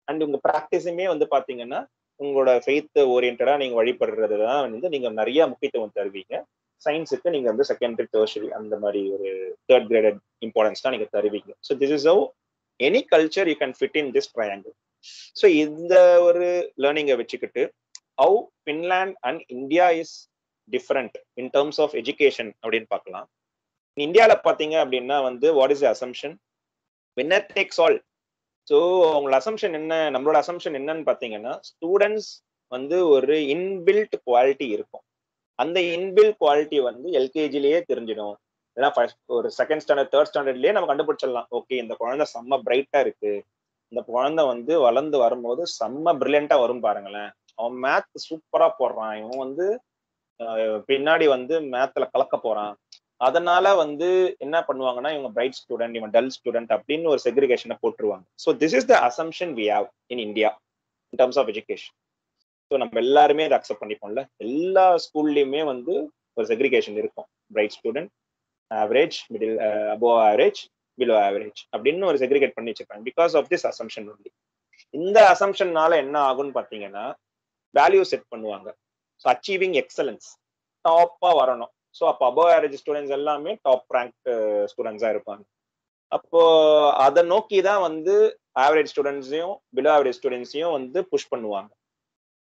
And உங்க ப்ராக்டிஸுமே வந்து பாத்தீங்கன்னா உங்களோட ஃபெய்த் ஓரியன்டா நீங்க வழிபடுறது தான் வந்து நீங்க நிறைய முக்கியத்துவம் தருவீங்க. சயின்ஸுக்கு நீங்க வந்து செகண்டரி, டெர்ஷரி அந்த மாதிரி ஒரு தேர்ட் கிரேடட் இம்பார்ட்டன்ஸ் தான் நீங்க தருவீங்க. So this is how any culture you can fit in this triangle. So இந்த ஒரு லேர்னிங்கை வச்சுக்கிட்டு how Finland and India is different in terms of education அப்படின்னு பார்க்கலாம். இந்தியாவில் பார்த்தீங்க அப்படின்னா வந்து what is the assumption, winner takes all. So அவங்களோட அசம்ஷன் என்ன, நம்மளோட அசம்ஷன் என்னன்னு பார்த்தீங்கன்னா ஸ்டூடெண்ட்ஸ் வந்து ஒரு இன்பில்ட் குவாலிட்டி இருக்கும். அந்த இன்பில்ட் குவாலிட்டி வந்து எல்கேஜிலேயே தெரிஞ்சிடும். ஏன்னா ஒரு செகண்ட் ஸ்டாண்டர்ட் தேர்ட் ஸ்டாண்டர்ட்லயே நம்ம கண்டுபிடிச்சிடலாம், ஓகே இந்த குழந்தை செம்ம பிரைட்டா இருக்கு, இந்த குழந்தை வந்து வளர்ந்து வரும்போது செம்ம பிரில்லியண்டா வரும் பாருங்களேன், அவன் மேத் சூப்பரா போடுறான், இவன் வந்து பின்னாடி வந்து மேத்ல கலக்க போறான். அதனால வந்து என்ன பண்ணுவாங்கன்னா இவங்க பிரைட் ஸ்டூடெண்ட், இவன் டல் ஸ்டூடெண்ட் அப்படின்னு ஒரு செக்ரிகேஷனை போட்டுருவாங்க. So this is the assumption we have in India in terms of education. So நம்ம எல்லாருமே அதை அக்செப்ட் பண்ணிப்போம்ல, எல்லா ஸ்கூல்லையுமே வந்து ஒரு செக்ரிகேஷன் இருக்கும், bright student, average, middle, above average, below average அப்படின்னு ஒரு செக்ரிகேட் பண்ணி வச்சிருக்காங்க because of this assumption only. இந்த அசம்ஷன்னால என்ன ஆகும்னு பார்த்தீங்கன்னா வேல்யூ செட் பண்ணுவாங்க. ஸோ அச்சீவிங் எக்ஸலன்ஸ், டாப்பா வரணும். ஸோ அப்போ அபவ் ஆவரேஜ் ஸ்டூடெண்ட்ஸ் எல்லாமே டாப் ரேங்க் ஸ்டூடெண்ட்ஸா இருப்பாங்க. அப்போ அதை நோக்கி தான் வந்து ஆவரேஜ் ஸ்டூடெண்ட்ஸையும் பிலோ ஆவரேஜ் ஸ்டூடெண்ட்ஸையும் வந்து புஷ் பண்ணுவாங்க.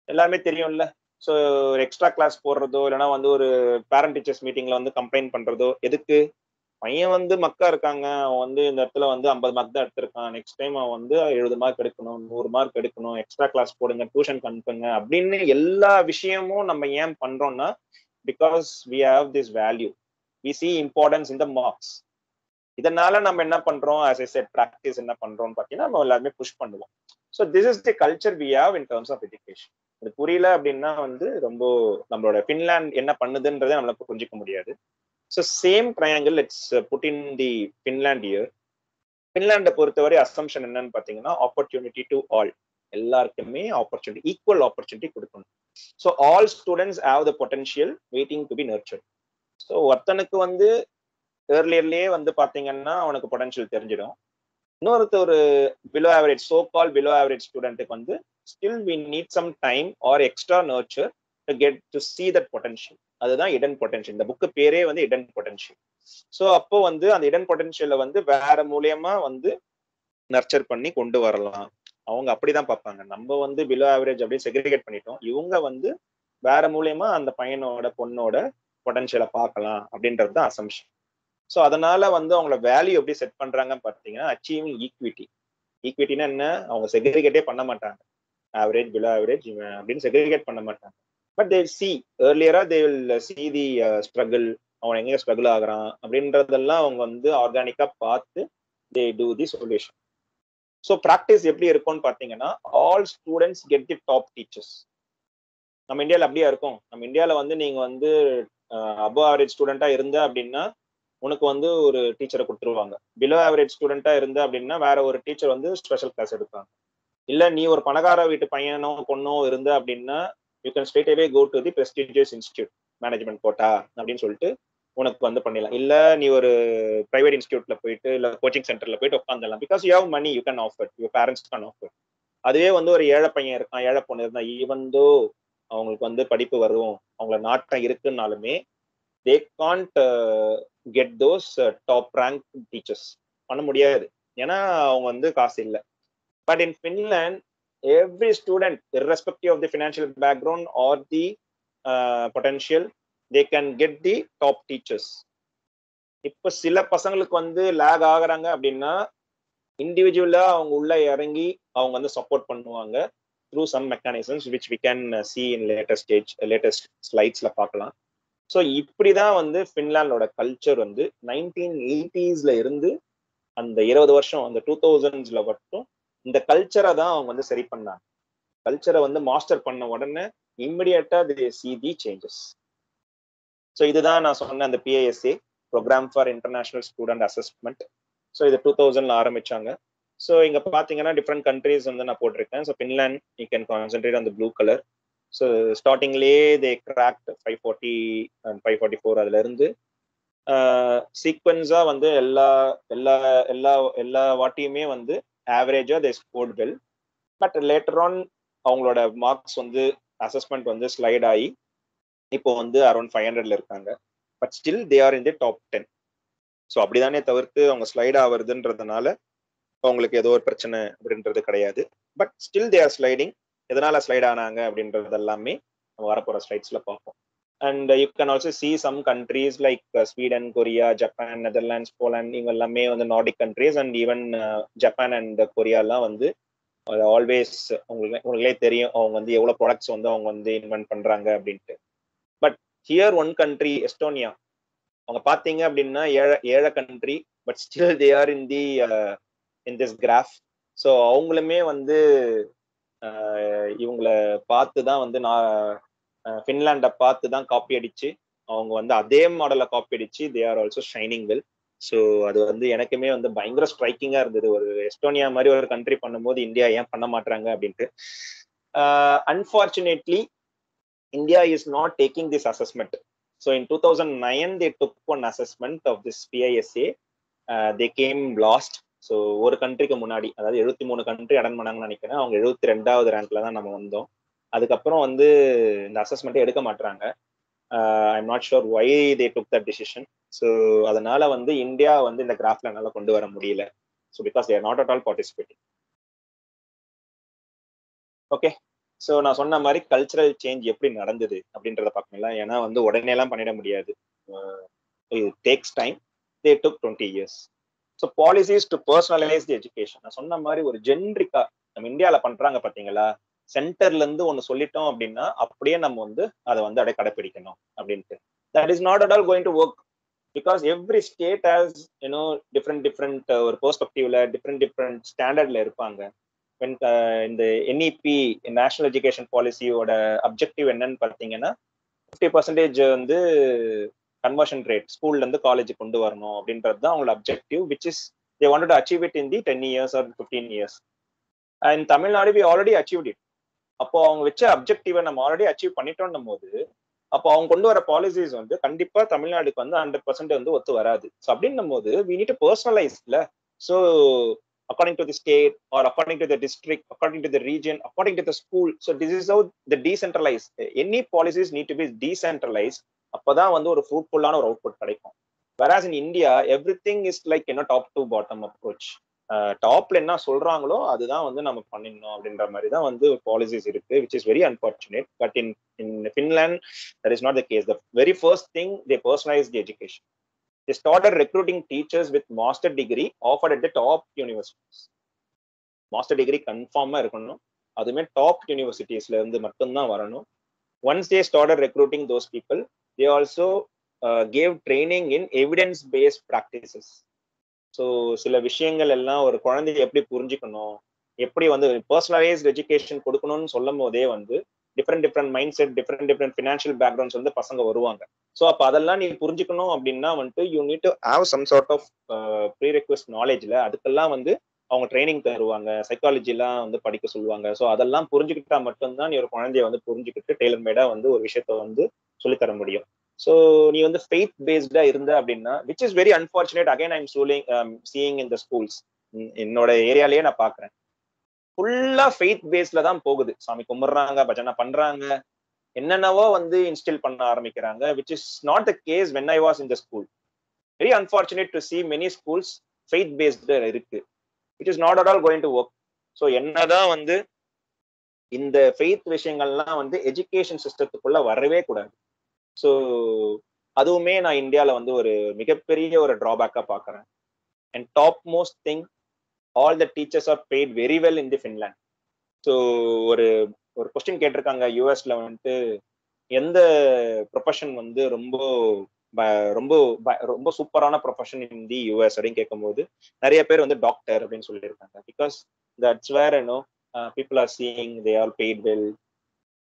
எல்லாமே தெரியும்ல. ஸோ ஒரு எக்ஸ்ட்ரா கிளாஸ் போடுறதோ இல்லைன்னா வந்து ஒரு பேரண்ட் டீச்சர்ஸ் மீட்டிங்ல வந்து கம்ப்ளைண்ட் பண்றதோ எதுக்கு? பையன் வந்து மக்கா இருக்காங்க, அவன் வந்து இந்த இடத்துல வந்து 50 மார்க் தான் எடுத்திருக்கான், நெக்ஸ்ட் டைம் அவன் வந்து 70 மார்க் எடுக்கணும், 100 மார்க் எடுக்கணும், எக்ஸ்ட்ரா கிளாஸ் போடுங்க, டியூஷன் அனுப்புங்க அப்படின்னு எல்லா விஷயமும் நம்ம ஏன் பண்றோம்னா, because we have this value, we see importance in the marks. இதனால நம்ம என்ன பண்றோம், ஆஸ் ஐ செட் ப்ராக்டிஸ் என்ன பண்றோம்னு பார்த்தீங்கன்னா நம்ம எல்லாருமே புஷ் பண்ணுவோம். So this is the culture we have in terms of education. இது புரியல அப்படின்னா வந்து ரொம்ப நம்மளோட ஃபின்லாந்து என்ன பண்ணுதுன்றதை நம்மளால புரிஞ்சிக்க முடியாது. So same triangle let's put in the Finland year. ஃபின்லாண்டை பொறுத்தவரை அசம்ஷன் என்னன்னு பார்த்தீங்கன்னா, ஆப்பர்ச்சுனிட்டி டு ஆல், எல்லாருக்குமே ஆப்பர்ச்சுனிட்டி, ஈக்குவல் ஆப்பர்ச்சுனிட்டி கொடுக்கணும். So all students have the potential waiting to be nurtured. So ஒருத்தனுக்கு வந்து ஏர்லியர்லயே வந்து பாத்தீங்கன்னா அவனுக்கு பொட்டன்ஷியல் தெரிஞ்சிடும். இன்னொருத்த ஒரு below average, so call below average ஸ்டூடெண்ட்டுக்கு வந்து still we need some time or extra nurture to get to see that potential. அதுதான் இடன் பொட்டன்ஷியல். இந்த புக்கு பேரே வந்து இடன் பொட்டன்ஷியல். ஸோ அப்போ வந்து அந்த இடன் பொட்டன்ஷியலை வந்து வேற மூலியமா வந்து நர்ச்சர் பண்ணி கொண்டு வரலாம். அவங்க அப்படிதான் பார்ப்பாங்க. நம்ம வந்து பிலோ ஆவரேஜ் அப்படியே செக்ரிகேட் பண்ணிட்டோம், இவங்க வந்து வேற மூலியமா அந்த பையனோட பொண்ணோட பொட்டன்ஷியலை பார்க்கலாம் அப்படின்றது தான் அசம்ஷன். ஸோ அதனால வந்து அவங்களோட வேல்யூ எப்படி செட் பண்றாங்கன்னு பார்த்தீங்கன்னா, அச்சீவிங் ஈக்விட்டி. ஈக்விட்டினா என்ன? அவங்க செக்ரிகேட்டே பண்ண மாட்டாங்க, ஆவரேஜ் பிலோ ஆவரேஜ் அப்படின்னு செக்ரிகேட் பண்ண மாட்டாங்க. பட் தே சி ஏர்லியரா they will see the struggle, அவன் எங்க ஸ்ட்ரகிள் ஆகுறான் அப்படின்றதெல்லாம் அவங்க வந்து ஆர்கானிக்கா பார்த்து they do the solution. So practice எப்படி இருக்கும்னு பார்த்தீங்கன்னா, all students get the top teachers. நம்ம இந்தியாவில் அப்படியே இருக்கும். நம்ம இந்தியாவில் வந்து நீங்க வந்து அபவ் ஆவரேஜ் ஸ்டூடெண்டா இருந்த அப்படின்னா உனக்கு வந்து ஒரு டீச்சரை கொடுத்துருவாங்க. பிலோ ஆவரேஜ் ஸ்டூடெண்டா இருந்த அப்படின்னா வேற ஒரு டீச்சர் வந்து ஸ்பெஷல் கிளாஸ் எடுப்பாங்க. இல்ல நீ ஒரு பணக்கார வீட்டு பையனோ பொண்ணோ இருந்த அப்படின்னா you can straight away go to the prestigious institute, management quota அப்படின்னு சொல்லிட்டு உனக்கு வந்து பண்ணிடலாம். இல்ல நீ ஒரு பிரைவேட் இன்ஸ்டியூட்ல போயிட்டு இல்ல கோச்சிங் சென்டர்ல போயிட்டு உட்காந்துடலாம். Because you have money, you can offer, your parents can offer. அதுவே வந்து ஒரு ஏழை பையன் இருக்கான், ஏழை பொண்ணு இருந்தா, ஈவன் தோ அவங்களுக்கு வந்து படிப்பு வரும், அவங்கள நாட்டம் இருக்குன்னாலுமே they can't get those top rank teachers. பண்ண முடியாது, ஏன்னா அவங்க வந்து காசு இல்லை. But in Finland every student irrespective of the financial background or the potential, they can get the top teachers. இப்ப சில பசங்களுக்கு வந்து லேக் ஆகுறாங்க அப்படின்னா இண்டிவிஜுவலா அவங்க உள்ள இறங்கி அவங்க வந்து சப்போர்ட் பண்ணுவாங்க through some mechanisms which we can see in latest slides-ல பார்க்கலாம். ஸோ இப்படிதான் வந்து ஃபின்லாண்டோட கல்ச்சர் வந்து 1980s இருந்து அந்த 20 வருஷம், அந்த 2000s மட்டும் இந்த கல்ச்சரை தான் அவங்க வந்து சரி பண்ணாங்க. கல்ச்சரை வந்து மாஸ்டர் பண்ண உடனே இம்மிடியட்டா they see the changes. So இதுதான் நான் சொன்ன அந்த PISA, program for international student assessment. So இது 2000 ஆரம்பிச்சாங்க. ஸோ இங்க பாத்தீங்கன்னா டிஃப்ரெண்ட் கண்ட்ரீஸ் வந்து நான் போட்டிருக்கேன். So Finland you can concentrate on the blue colour. So ஸ்டார்டிங்லேயே தே கிராக்ட் 540 அண்ட் 544. அதுல இருந்து சீக்வன்ஸா வந்து எல்லா எல்லா எல்லா எல்லா வாட்டியுமே வந்து ஆவரேஜா they scored well. But later on அவங்களோட மார்க்ஸ் வந்து அசஸ்மெண்ட் வந்து ஸ்லைட் ஆகி இப்போ வந்து அரௌண்ட் 500 இருக்காங்க. But still they are in the top 10. So அப்படிதானே தவிர்த்து அவங்க ஸ்லைட் ஆகுறதுன்றதுனால அவங்களுக்கு ஏதோ ஒரு பிரச்சனை அப்படின்றது கிடையாது. But still they are sliding. எதனால ஸ்லைட் ஆனாங்க அப்படின்றது எல்லாமே நம்ம வரப்போற ஸ்லைட்ஸ்ல பார்ப்போம். And you can also see some countries like Sweden, Korea, Japan, Netherlands, Poland, இவங்க எல்லாமே வந்து Nordic countries. And even Japan and கொரியாலாம் வந்து ஆல்வேஸ் உங்களுக்கே தெரியும் அவங்க வந்து எவ்வளவு ப்ராடக்ட்ஸ் வந்து அவங்க வந்து இன்வென்ட் பண்றாங்க அப்படின்ட்டு. But here one country Estonia, அவங்க பாத்தீங்க அப்படின்னா ஏழை country, but still they are in this graph. So அவங்களுமே வந்து இவங்களை பார்த்து தான் வந்து நான் ஃபின்லாண்டை பார்த்து தான் காப்பி அடிச்சு அவங்க வந்து அதே மாடலை காப்பி அடிச்சு தே are also shining well. So அது வந்து எனக்குமே வந்து பயங்கர ஸ்ட்ரைக்கிங்கா இருந்தது. ஒரு எஸ்டோனியா மாதிரி ஒரு கண்ட்ரி பண்ணும்போது இந்தியா ஏன் பண்ண மாட்டாங்க அப்படின்ட்டு. Unfortunately India is not taking this assessment. So in 2009 they took one assessment of this PISA. They came last. So ஒரு கண்ட்ரிக்கு முன்னாடி, அதாவது 73 கண்ட்ரி அட்டன் பண்ணாங்கன்னு நினைக்கிறேன். அவங்க 72வது ரேங்க்ல தான் நம்ம வந்தோம். அதுக்கப்புறம் வந்து இந்த அசஸ்மெண்ட்டே எடுக்க மாட்டாங்க. I'm not sure why they took that decision. So அதனால வந்து இந்தியா வந்து இந்த கிராஃப்ல என்னால கொண்டு வர முடியல. So because there not at all participating. Okay. So நான் சொன்ன மாதிரி கல்ச்சரல் சேஞ்ச் எப்படி நடந்தது அப்படின்றத பார்க்கணும்ல. ஏன்னா வந்து உடனே எல்லாம் பண்ணிட முடியாது. It takes time. They took 20 years. So policies to personalise the education. நான் சொன்ன மாதிரி ஒரு ஜென்ரிக்கா நம்ம இந்தியாவில் பண்றாங்க பார்த்தீங்களா, சென்டர்ல இருந்து ஒன்று சொல்லிட்டோம் அப்படின்னா அப்படியே நம்ம வந்து அதை வந்து அப்படியே கடைப்பிடிக்கணும் அப்படின்ட்டு. That is not at all going to work. Because every state has you know different ஒரு பெர்ஸ்பெக்டிவ்ல டிஃப்ரெண்ட் ஸ்டாண்டர்ட்ல இருப்பாங்க. இந்த என்இபி நேஷனல் எஜுகேஷன் பாலிசியோட அப்ஜெக்டிவ் என்னன்னு பார்த்தீங்கன்னா 50% வந்து கன்வர்ஷன் ரேட் ஸ்கூல்ல இருந்து காலேஜ் கொண்டு வரணும் அப்படின்றது தான் அவங்களோட objective, which is they wanted to achieve it in the 10 years or 15 years. And Tamil Nadu we already achieved it. அப்போ அவங்க வச்ச அப்ஜெக்டிவை நம்ம ஆல்ரெடி அச்சீவ் பண்ணிட்டோம் போது அப்போ அவங்க கொண்டு வர பாலிசிஸ் வந்து கண்டிப்பா தமிழ்நாடுக்கு வந்து 100% வந்து ஒத்து வராது. ஸோ அப்படின்னும் போது வி நீட் டு பர்சனலைஸ்ல. So according to the state or according to the district, according to the region, according to the school. So this is how the decentralized. Any policies need to be decentralized. அப்பதான் வந்து ஒரு ஃப்ரூட்ஃபுல்லான ஒரு output கிடைக்கும். whereas in India everything is like top to bottom approach. டாப்ல என்ன சொல்றாங்களோ அதுதான் வந்து நம்ம பண்ணிடணும் அப்படின்ற மாதிரி தான் வந்து பாலிசிஸ் இருக்கு, which is very unfortunate. But in Finland that is not the case. The very first thing, they personalized the education. They started recruiting teachers with master degree offered at the top universities. Master degree கன்ஃபார்மா இருக்கணும், அதுமே top யூனிவர்சிட்டிஸ்ல இருந்து மட்டும்தான் வரணும். Once they started recruiting those people, they also cave training in evidence based practices. So சில விஷயங்கள் எல்லாம் ஒரு குழந்தைய எப்படி புரிஞ்சுக்கணும், எப்படி வந்து பர்சனலைஸ்ட் எஜுகேஷன் கொடுக்கணும்னு சொல்லும் போதே வந்து different mind set, different financial backgrounds வந்து பசங்க வருவாங்க. ஸோ அப்போ அதெல்லாம் நீ புரிஞ்சுக்கணும் அப்படின்னா வந்துட்டு you need to have some sort of pre request நாலேஜ்ல. அதுக்கெல்லாம் வந்து அவங்க ட்ரைனிங் தருவாங்க, சைக்காலஜிலாம் வந்து படிக்க சொல்லுவாங்க. ஸோ அதெல்லாம் புரிஞ்சுக்கிட்டா மட்டும்தான் நீ ஒரு குழந்தைய வந்து புரிஞ்சுக்கிட்டு டெய்லர் மேடா வந்து ஒரு விஷயத்த வந்து சொல்லித்தர முடியும். ஸோ நீ வந்து ஃபெய்த் பேஸ்டா இருந்த அப்படின்னா, which is very unfortunate. Again I am seeing in the schools. என்னோட ஏரியாலேயே நான் பாக்குறேன், ஃபுல்லா ஃபெய்த் பேஸ்ல தான் போகுது. சாமி கும்பிடுறாங்க, பஜனை பண்றாங்க, என்னென்னவோ வந்து இன்ஸ்டில் பண்ண ஆரம்பிக்கிறாங்க, which is not the case when I was in the school. Very unfortunate to see many schools faith based இருக்கு, which is not at all going to work. So என்னதான் வந்து இந்த ஃபெய்த் விஷயங்கள்லாம் வந்து எஜுகேஷன் சிஸ்டத்துக்குள்ள வரவே கூடாது. ஸோ அதுவுமே நான் இந்தியாவில் வந்து ஒரு மிகப்பெரிய ஒரு டிராபேக்கா பார்க்குறேன். And top most thing, all the teachers are paid very well in the Finland. So ஒரு ஒரு கொஸ்டின் கேட்டிருக்காங்க யூஎஸ்ல வந்துட்டு, எந்த ப்ரொஃபஷன் வந்து ரொம்ப ரொம்ப ரொம்ப சூப்பரான ப்ரொஃபஷன் இன் தி யூஎஸ் அப்படின்னு கேட்கும்போது நிறைய பேர் வந்து டாக்டர் அப்படின்னு சொல்லியிருக்காங்க. Because that's where you know people are seeing they are paid well,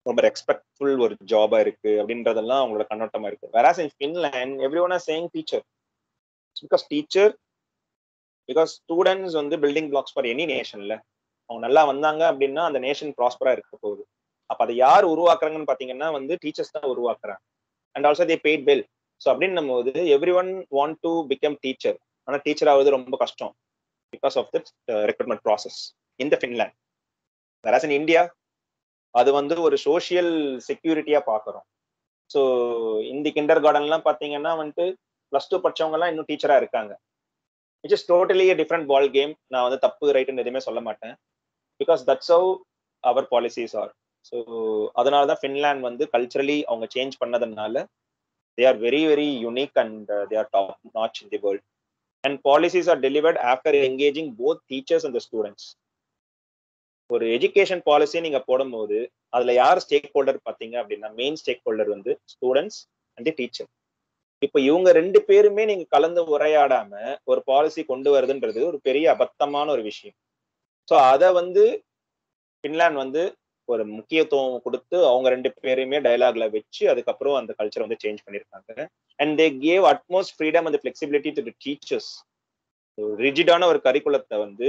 ரொம்ப ரெஸ்பெக்ட்ஃபுல் ஒரு ஜாபா இருக்கு அப்படின்றதெல்லாம் அவங்களோட கண்ணோட்டமா இருக்கு. whereas in Finland everyone is saying teacher, because students வந்து பில்டிங் பிளாக்ஸ் ஃபார் எனி நேஷன்ல. அவங்க நல்லா வந்தாங்க அப்படின்னா அந்த நேஷன் ப்ராஸ்பரா இருக்க போகுது. அப்ப அதை யார் உருவாக்குறாங்கன்னு பாத்தீங்கன்னா வந்து டீச்சர்ஸ் தான் உருவாக்குறாங்க. And also they paid well. So அப்படின்னும் போது every one want to become teacher. ஆனா டீச்சர் ஆகுது ரொம்ப கஷ்டம் because of the recruitment process in the Finland. whereas in India அது வந்து ஒரு சோசியல் செக்யூரிட்டியா பாக்குறோம். ஸோ இந்த கிண்டர் கார்டன்லாம் பாத்தீங்கன்னா வந்துட்டு +2 படிச்சவங்க எல்லாம் இன்னும் டீச்சரா இருக்காங்க. It's is totally different ball game. நான் வந்து தப்பு ரைட்டுன்னு எதுவுமே சொல்ல மாட்டேன், because that's how our policies are. So அதனால தான் ஃபின்லாண்ட் வந்து கல்ச்சரலி அவங்க சேஞ்ச் பண்ணதுனால they are very very unique and they are top notch in the world. And policies are delivered after engaging both teachers and the students. ஒரு education policy நீங்க போடும்போது அதுல யார் ஸ்டேக் ஹோல்டர் பாத்தீங்க அப்படின்னா, மெயின் ஸ்டேக் ஹோல்டர் வந்து students and teacher. இப்ப இவங்க 2 பேருமே நீங்க கலந்து உரையாடாம ஒரு பாலிசி கொண்டு வருதுன்றது ஒரு பெரிய அபத்தமான ஒரு விஷயம். ஸோ அதை வந்து பின்லாந்து வந்து ஒரு முக்கியத்துவம் கொடுத்து அவங்க 2 பேரையுமே டயலாக்ல வச்சு அதுக்கப்புறம் அந்த கல்ச்சர் வந்து சேஞ்ச் பண்ணிருக்காங்க. And they gave utmost freedom and flexibility to the teachers. ரிஜிடான ஒரு கரிக்குலத்தை வந்து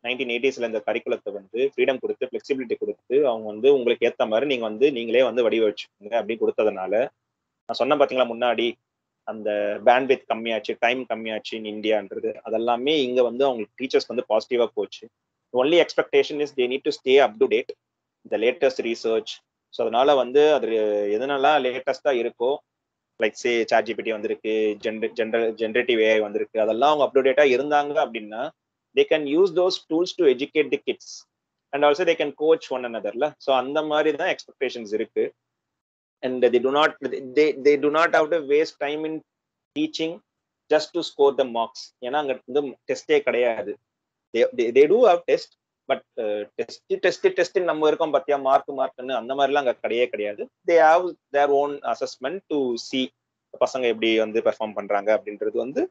1980s இந்த கரிக்குலத்தை வந்து ஃப்ரீடம் கொடுத்து ஃபிளெக்சிபிலிட்டி கொடுத்து அவங்க வந்து உங்களுக்கு ஏற்ற மாதிரி நீங்க வந்து நீங்களே வந்து வடிவமைச்சுக்கோங்க அப்படின்னு கொடுத்ததுனால, நான் சொன்ன பாத்தீங்களா முன்னாடி அந்த பேண்ட்வித் கம்மியாச்சு, டைம் கம்மியாச்சு இன் இந்தியான்றது, அதெல்லாமே இங்க வந்து அவங்களுக்கு டீச்சர்ஸ் வந்து பாசிட்டிவா போச்சு. Only expectation is they need to stay up to date, the latest research, so அதனால வந்து அது எதுனெல்லாம் லேட்டஸ்டா இருக்கோ, லைக் சே சாட் ஜிபிடி வந்திருக்கு, ஜென்ரேட்டிவ் ஏஐ வந்திருக்கு, அதெல்லாம் அவங்க அப்டேட்டா இருந்தாங்க அப்படின்னா they can use those tools to educate the kids and also they can coach one அனதர்ல. ஸோ அந்த மாதிரி தான் எக்ஸ்பெக்டேஷன்ஸ் இருக்கு. And they do not have to waste time in teaching just to score the marks. ஏன்னா அங்க வந்து டெஸ்டே கிடையாது. they do have test, but test நம்ம இருக்கோம் பார்த்தியா, மார்க்னு அந்த மாதிரிலாம் அங்க கிடையவே கிடையாது. they have their own assessment to see பசங்க எப்படி வந்து பெர்ஃபார்ம் பண்றாங்க அப்படின்றது வந்து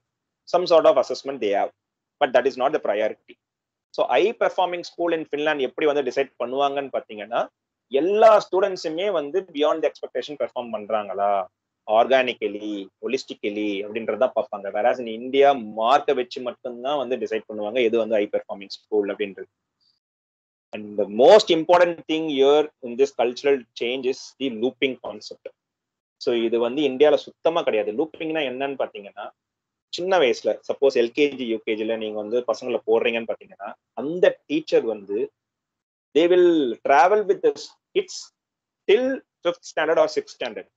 some sort of assessment they have, but that is not the priority. So high performing school in Finland எப்படி வந்து டிசைட் பண்ணுவாங்கன்னு பார்த்தீங்கன்னா, எல்லா ஸ்டூடெண்ட்ஸுமே வந்து பியாண்ட் எக்ஸ்பெக்டேஷன் பெர்ஃபார்ம் பண்றாங்களா, ஆர்கானிக்கலி, ஹொலிஸ்டிக்கலி அப்படின்றதான் பார்ப்பாங்க. வேறாஸ் இன் இந்தியா மார்க்கை வச்சு மட்டும்தான் வந்து டிசைட் பண்ணுவாங்க எது வந்து ஹை பெர்ஃபார்மிங் ஸ்கூல் அப்படின்றது. And the most important thing year in this cultural change is the looping concept. So இது வந்து இந்தியாவில் சுத்தமாக கிடையாது. லூப்பிங்னா என்னன்னு பார்த்தீங்கன்னா, சின்ன வயசுல சப்போஸ் எல்கேஜி யூகேஜில நீங்க வந்து பசங்களை போடுறீங்கன்னு பார்த்தீங்கன்னா, அந்த டீச்சர் வந்து they will travel with kids till 5th standard or 6th standard.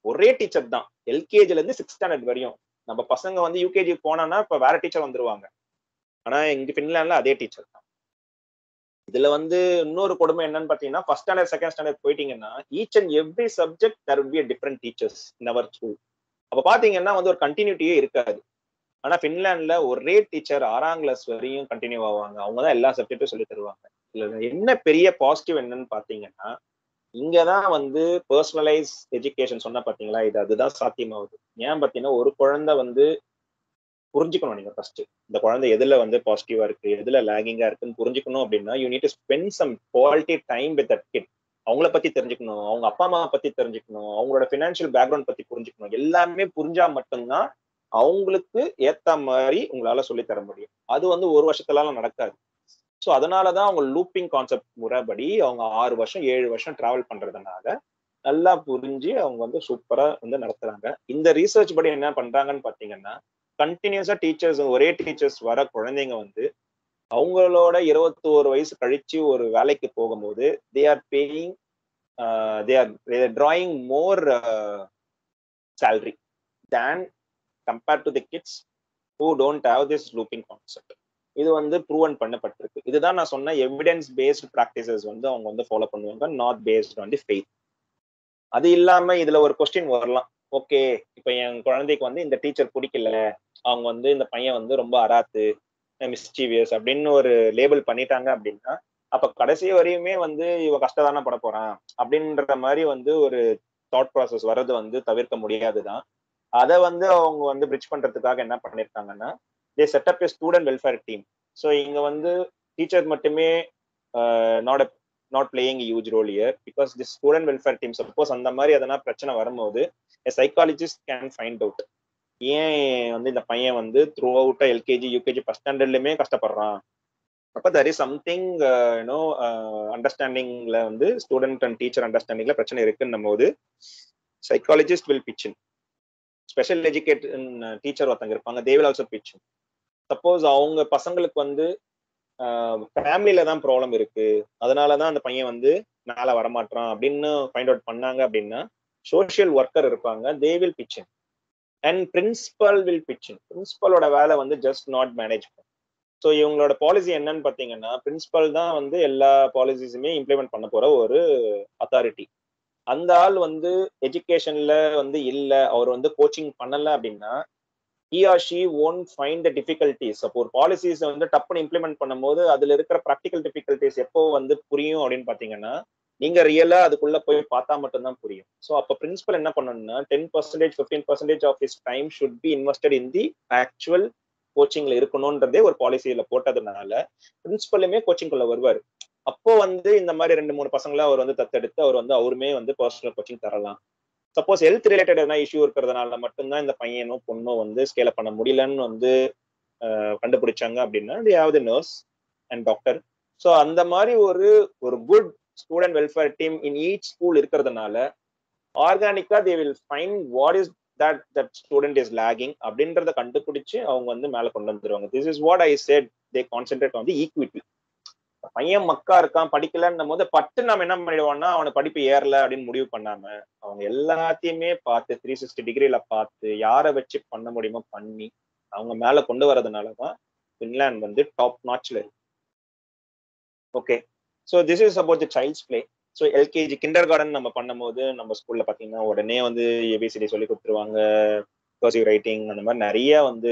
ஒரே டீச்சர் தான் எல்கேஜில இருந்து 6th ஸ்டாண்டர்ட் வரையும். நம்ம பசங்க வந்து யூகேஜி போனா இப்ப வேற டீச்சர் வந்துருவாங்க. ஆனா இங்க பின்லாண்ட்ல அதே டீச்சர் தான். இதுல வந்து இன்னொரு கொடுமை என்னன்னு பாத்தீங்கன்னா, 1st ஸ்டாண்டர்ட் 2nd ஸ்டாண்டர்ட் போயிட்டீங்கன்னா each and every subject there will be a different teachers in our school. அப்ப பாத்தீங்கன்னா வந்து ஒரு கண்டினியூட்டியே இருக்காது. ஆனா பின்லாண்ட்ல ஒரே டீச்சர் 6ஆம் கிளாஸ் வரையும் கண்டினியூ ஆவாங்க. அவங்கதான் எல்லா சப்ஜெக்டும் சொல்லி தருவாங்க. இதுல என்ன பெரிய பாசிட்டிவ் என்னன்னு பாத்தீங்கன்னா, இங்கதான் வந்து பர்சனலைஸ் எஜுகேஷன் சொன்னா பாத்தீங்களா, அதுதான் சாத்தியமாகுது. ஏன் பாத்தீங்கன்னா, ஒரு குழந்தை வந்து புரிஞ்சுக்கணும். நீங்க ஃபர்ஸ்ட் இந்த குழந்தை எதுல வந்து பாசிட்டிவா இருக்கு, எதுல லேகிங்கா இருக்குன்னு புரிஞ்சுக்கணும் அப்படின்னா, you need to spend some quality time with that kid. அவங்கள பத்தி தெரிஞ்சுக்கணும், அவங்க அப்பா அம்மா பத்தி தெரிஞ்சுக்கணும், அவங்களோட பினான்சியல் பேக்ரவுண்ட் பத்தி புரிஞ்சுக்கணும். எல்லாமே புரிஞ்சா மட்டும்தான் அவங்களுக்கு ஏத்த மாதிரி உங்களால சொல்லி தர முடியும். அது வந்து ஒரு வருஷத்துலாம் நடக்காது. ஸோ அதனாலதான் அவங்க லூப்பிங் கான்செப்ட் முறைப்படி அவங்க 6 வருஷம் 7 வருஷம் டிராவல் பண்றதுனால நல்லா புரிஞ்சு அவங்க வந்து சூப்பரா வந்து நடத்துறாங்க. இந்த ரீசர்ச் படி என்ன பண்றாங்கன்னு பாத்தீங்கன்னா, கண்டினியூஸா டீச்சர்ஸ் ஒரே டீச்சர்ஸ் வர குழந்தைங்க வந்து அவங்களோட 21 வயசு கழிச்சு ஒரு வேலைக்கு போகும்போது they are paying they are drawing more salary than compared to the kids who don't have this looping concept. இது வந்து ப்ரூவன் பண்ணப்பட்டிருக்கு. இதுதான் நான் சொன்ன எவிடன்ஸ் பேஸ்ட் ப்ராக்டிசஸ் வந்து அவங்க வந்து ஃபாலோ பண்ணுவாங்க, not based on the faith. அது இல்லாம இதுல ஒரு கொஸ்டின் வரலாம், ஓகே இப்ப என் குழந்தைக்கு வந்து இந்த டீச்சர் பிடிக்கல, அவங்க வந்து இந்த பையன் வந்து ரொம்ப அராத்து மிஸ்சீவியஸ் அப்படின்னு ஒரு லேபிள் பண்ணிட்டாங்க அப்படின்னா, அப்ப கடைசி வரையுமே வந்து இவ கஷ்டதானே பட போறான் அப்படின்ற மாதிரி வந்து ஒரு தாட் ப்ராசஸ் வர்றது வந்து தவிர்க்க முடியாதுதான். அதை வந்து அவங்க வந்து பிரிட்ஜ் பண்றதுக்காக என்ன பண்ணிருக்காங்கன்னா, they set up a student welfare team. So இங்க வந்து டீச்சர் மட்டுமே not playing huge role here, because the student welfare team suppose அந்த மாதிரி எதனா பிரச்சனை வரும்போது a psychologist can find out ஏன் வந்து இந்த பையன் வந்து த்ரூ அவுட்டா எல்கேஜி யூகேஜி 1st ஸ்டாண்டர்ட்லயுமே கஷ்டப்படுறான். அப்ப தர் இஸ் சம்திங் யூனோ அண்டர்ஸ்டாண்டிங்ல வந்து ஸ்டூடெண்ட் அண்ட் டீச்சர் அண்டர்ஸ்டாண்டிங்ல பிரச்சனை இருக்குன்னும் போது psychologist will pitch in. Special education teacher ஒருத்தங்க இருப்பாங்க, they will also pitch in. Suppose அவங்க பசங்களுக்கு வந்து ஃபேமிலியில தான் ப்ராப்ளம் இருக்கு, அதனாலதான் அந்த பையன் வந்து மேல வரமாட்டான் அப்படின்னு ஃபைண்ட் அவுட் பண்ணாங்க அப்படின்னா, சோஷியல் ஒர்க்கர் இருப்பாங்க, they will pitch in and principal will pitch in. பிரின்சிபலோட வேலை வந்து ஜஸ்ட் நாட் மேனேஜ். ஸோ இவங்களோட பாலிசி என்னன்னு பார்த்தீங்கன்னா, பிரின்சிபல் தான் வந்து எல்லா பாலிசிஸுமே இம்ப்ளிமெண்ட் பண்ண போற ஒரு அத்தாரிட்டி. அந்த ஆள் வந்து எஜுகேஷன்ல வந்து இல்ல, அவர் வந்து கோச்சிங் பண்ணல அப்படின்னா he or she won't find the difficulties. அப்போ ஒரு பாலிசிஸ் வந்து டப்புன்னு இம்ப்ளிமெண்ட் பண்ணும்போது அதுல இருக்கிற ப்ராக்டிக்கல் டிஃபிகல்டிஸ் எப்போ வந்து புரியும் அப்படின்னு பாத்தீங்கன்னா, நீங்க ரியலா அதுக்குள்ள போய் பார்த்தா மட்டும்தான் புரியும். ஸோ அப்போ பிரின்சிபல் என்ன பண்ணணும்னா 10% 15% of his time should be invested in the actual கோச்சிங்ல இருக்கணும்ன்றதே ஒரு பாலிசியில போட்டதுனால பிரின்சிபலுமே கோச்சிங்குள்ள வருவார். அப்போ வந்து இந்த மாதிரி 2-3 பசங்களை அவர் வந்து தத்தெடுத்து அவர் வந்து அவருமே வந்து பர்சனல் கோச்சிங் தரலாம். சப்போஸ் ஹெல்த் ரிலேட்டட் எதனா இஷ்யூ இருக்கிறதுனால மட்டும்தான் இந்த பையனோ பொண்ணோ வந்து ஸ்கேல் பண்ண முடியலன்னு வந்து கண்டுபிடிச்சாங்க அப்படின்னா they have the nurse and doctor. So அந்த மாதிரி ஒரு good student welfare team in each school இருக்கிறதுனால ஆர்கானிக்கா they will find what is that student is lagging அப்படின்றத கண்டுபிடிச்சு அவங்க வந்து மேல கொண்டு வந்துருவாங்க. This is what I said, they concentrate on the equity. பையன் மக்கா இருக்கான் படிக்கலன்னும் போது பட்டு நம்ம என்ன பண்ணிடுவோம்னா அவனை படிப்பு ஏறல அப்படின்னு முடிவு பண்ணாம அவங்க எல்லாத்தையுமே பார்த்து 360 டிகிரில பார்த்து யாரை வச்சு பண்ண முடியுமோ பண்ணி அவங்க மேல கொண்டு வரதுனாலதான் பின்லாந்து வந்து டாப் நாட்ச்ல இருக்கு. Okay, so this is about the child's play. So LKG kinder garden நம்ம பண்ணும்போது நம்ம ஸ்கூல்ல பாத்தீங்கன்னா உடனே வந்து ஏபிசிடி சொல்லி கொடுத்துருவாங்க, கர்சிவ் ரைட்டிங் அந்த மாதிரி நிறைய வந்து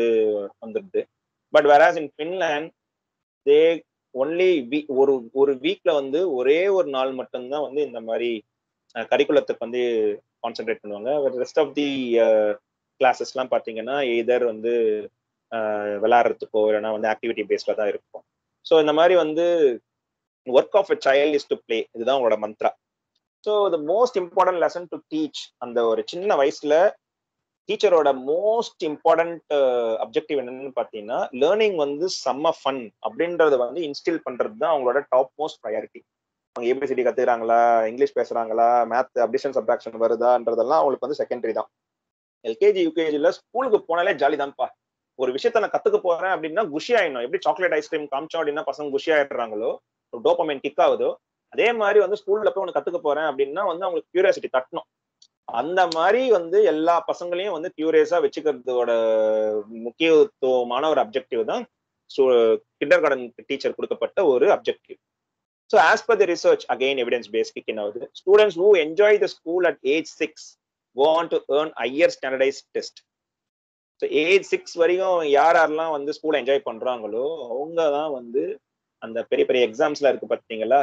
வந்துடுது. But வேராஸ் in Finland they only ஒரு ஒரு வீக்ல வந்து ஒரே ஒரு நாள் மட்டும்தான் வந்து இந்த மாதிரி கரிக்குலத்துக்கு வந்து கான்சென்ட்ரேட் பண்ணுவாங்க. ரெஸ்ட் ஆஃப் தி கிளாஸஸ்லாம் பார்த்தீங்கன்னா எதர் வந்து விளையாடுறதுக்கோ இல்லைன்னா வந்து ஆக்டிவிட்டி பேஸ்ல தான் இருக்கும். ஸோ இந்த மாதிரி வந்து work of a child is to play, இதுதான் உங்களோட மந்த்ரா. So the most important lesson to teach, அந்த ஒரு சின்ன வயசுல டீச்சரோட மோஸ்ட் இம்பார்ட்டன்ட் அப்ஜெக்டிவ் என்னன்னு பார்த்தீங்கன்னா லேர்னிங் வந்து செம்ம ஃபன் அப்படின்றத வந்து இன்ஸ்டில் பண்றது தான் அவங்களோட டாப் மோஸ்ட் ப்ரையாரிட்டி. அவங்க ஏபிசிடி கத்துக்கிறாங்களா, இங்கிலீஷ் பேசுறாங்களா, மேத் அடிஷன் சப்ட்ராக்ஷன் வருதான்றதெல்லாம் அவங்களுக்கு வந்து செகண்டரி தான். எல்கேஜி யூகேஜில ஸ்கூலுக்கு போனாலே ஜாலி தான்ப்பா. ஒரு விஷயத்த நான் கத்துக்க போறேன் அப்படின்னா குஷி ஆயிடணும். எப்படி சாக்லேட் ஐஸ்கிரீம் காமிச்சோம் அப்படின்னா பசங்க குஷி ஆயிடுறாங்களோ, டோபமைன் கிக் ஆகுதோ, அதே மாதிரி வந்து ஸ்கூல்ல போய் ஒன்று கத்துக்க போறேன் அப்படின்னா வந்து அவங்களுக்கு கியூரியாசிட்டி தட்டணும். அந்த மாதிரி வந்து எல்லா பசங்களையும் வந்து கியூரியஸா வச்சுக்கிறதோட முக்கியத்துவமான ஒரு அப்ஜெக்டிவ் தான் கிண்டர் கார்டன் டீச்சர் கொடுக்கப்பட்ட ஒரு objective. So as per the research, again evidence based kicking out, students who enjoy the school at age 6 go on to earn higher standardized test. So age 6 வரைக்கும் யாரெல்லாம் வந்து school enjoy பண்றாங்களோ அவங்க தான் வந்து அந்த பெரிய பெரிய எக்ஸாம்ஸ்ல இருக்கு பார்த்தீங்களா,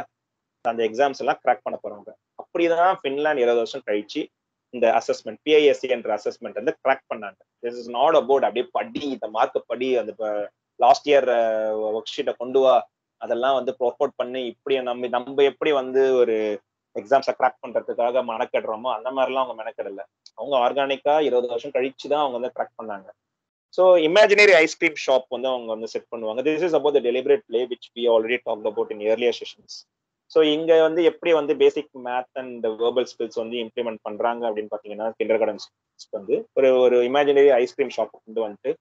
அந்த எக்ஸாம்ஸ் எல்லாம் கிராக் பண்ண போறாங்க. அப்படிதான் ஃபின்லாந்து 20 வருஷம் கழிச்சு இந்த அசஸ்மெண்ட் பிஐஎஸ்சி என்ற அசஸ்மெண்ட் வந்து கிராக் பண்ணாங்க. திஸ் இஸ் நாட் அபவுட் அப்படியே படி இந்த மார்க் படி அந்த லாஸ்ட் இயர் ஒர்க் ஷீட்டை கொண்டு வா அதெல்லாம் வந்து ப்ரொபோட் பண்ணி இப்படி நம்ம எப்படி வந்து ஒரு எக்ஸாம்ஸை கிராக் பண்றதுக்காக மெனக்கெடுறோமோ அந்த மாதிரிலாம் அவங்க மெனக்கெடல. அவங்க ஆர்கானிக்கா 20 வருஷம் கழிச்சு தான் அவங்க வந்து கிராக் பண்ணாங்க. ஸோ இமேஜினரி ஐஸ்கிரீம் ஷாப் வந்து அவங்க வந்து செட் பண்ணுவாங்க. This is about the deliberate play which we already talk about in earlier sessions. So இங்க வந்து எப்படி வந்து basic math and verbal skills வந்து இம்ப்ளிமெண்ட் பண்றாங்க அப்படின்னு பாத்தீங்கன்னா கிண்டர் கார்டன் வந்து ஒரு இமேஜினரி ஐஸ்கிரீம் ஷாப் கொண்டு வந்துட்டு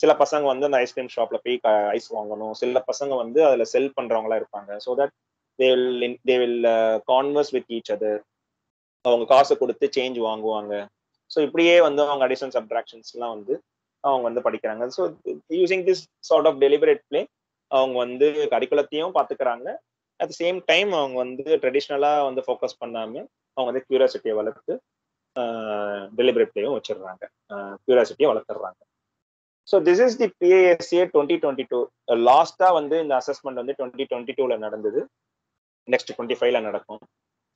சில பசங்க வந்து அந்த ஐஸ்கிரீம் ஷாப்ல போய் ஐஸ் வாங்கணும், சில பசங்க வந்து அதுல செல் பண்றவங்களா இருப்பாங்க. So that they will converse with each other, அவங்க காசு கொடுத்து சேஞ்ச் வாங்குவாங்க. ஸோ இப்படியே வந்து அவங்க அடிஷன் சப்ட்ராக்ஷன்ஸ் எல்லாம் வந்து அவங்க வந்து படிக்கிறாங்க. So using this sort of deliberate play அவங்க வந்து கரிக்குலத்தையும் பாத்துக்கிறாங்க. அட் த சேம் டைம் அவங்க வந்து ட்ரெடிஷ்னலா வந்து ஃபோக்கஸ் பண்ணாம அவங்க வந்து கியூரியாசிட்டியை வளர்த்து டெலிபரேட் பிளேயும் வச்சிடுறாங்க, கியூரியாசிட்டியை வளர்த்துறாங்க. So this is the PASCA 2022. லாஸ்டா வந்து இந்த அசஸ்மெண்ட் வந்து 2022ல நடந்தது, நெக்ஸ்ட் 25ல நடக்கும்.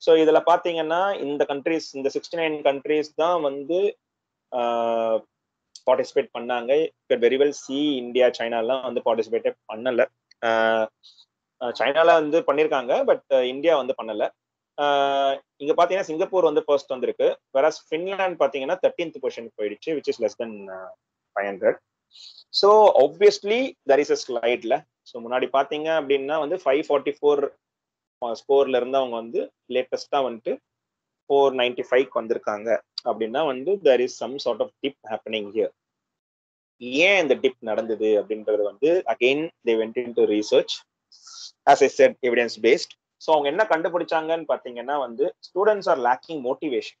ஸோ இதுல பாத்தீங்கன்னா இந்த கண்ட்ரிஸ், இந்த 69 கண்ட்ரிஸ் தான் வந்து பார்ட்டிசிபேட் பண்ணாங்க. வெரி வெல் சி இந்தியா சைனாலாம் வந்து பார்ட்டிசிபேட்டே பண்ணல. சைனால வந்து பண்ணியிருக்காங்க, பட் இந்தியா வந்து பண்ணல. இங்க பாத்தீங்கன்னா சிங்கப்பூர் வந்து ஃபர்ஸ்ட் வந்திருக்கு, வேற ஃபின்லாந்து பாத்தீங்கன்னா 13th பொசிஷன் போயிடுச்சு, which is less than 500. So obviously there is a ஸ்லைட்ல. ஸோ முன்னாடி பாத்தீங்க அப்படின்னா வந்து 544 ஸ்கோர்ல இருந்து அவங்க வந்து லேட்டஸ்டா வந்துட்டு 495 வந்திருக்காங்க அப்படின்னா வந்து there is some sort of dip happening here. ஏன் இந்த டிப் நடந்தது அப்படின்றது வந்து again they went into research, as I said evidence based. So அவங்க என்ன கண்டுபிடிச்சாங்கன்னு பாத்தீங்கன்னா வந்து students are lacking motivation.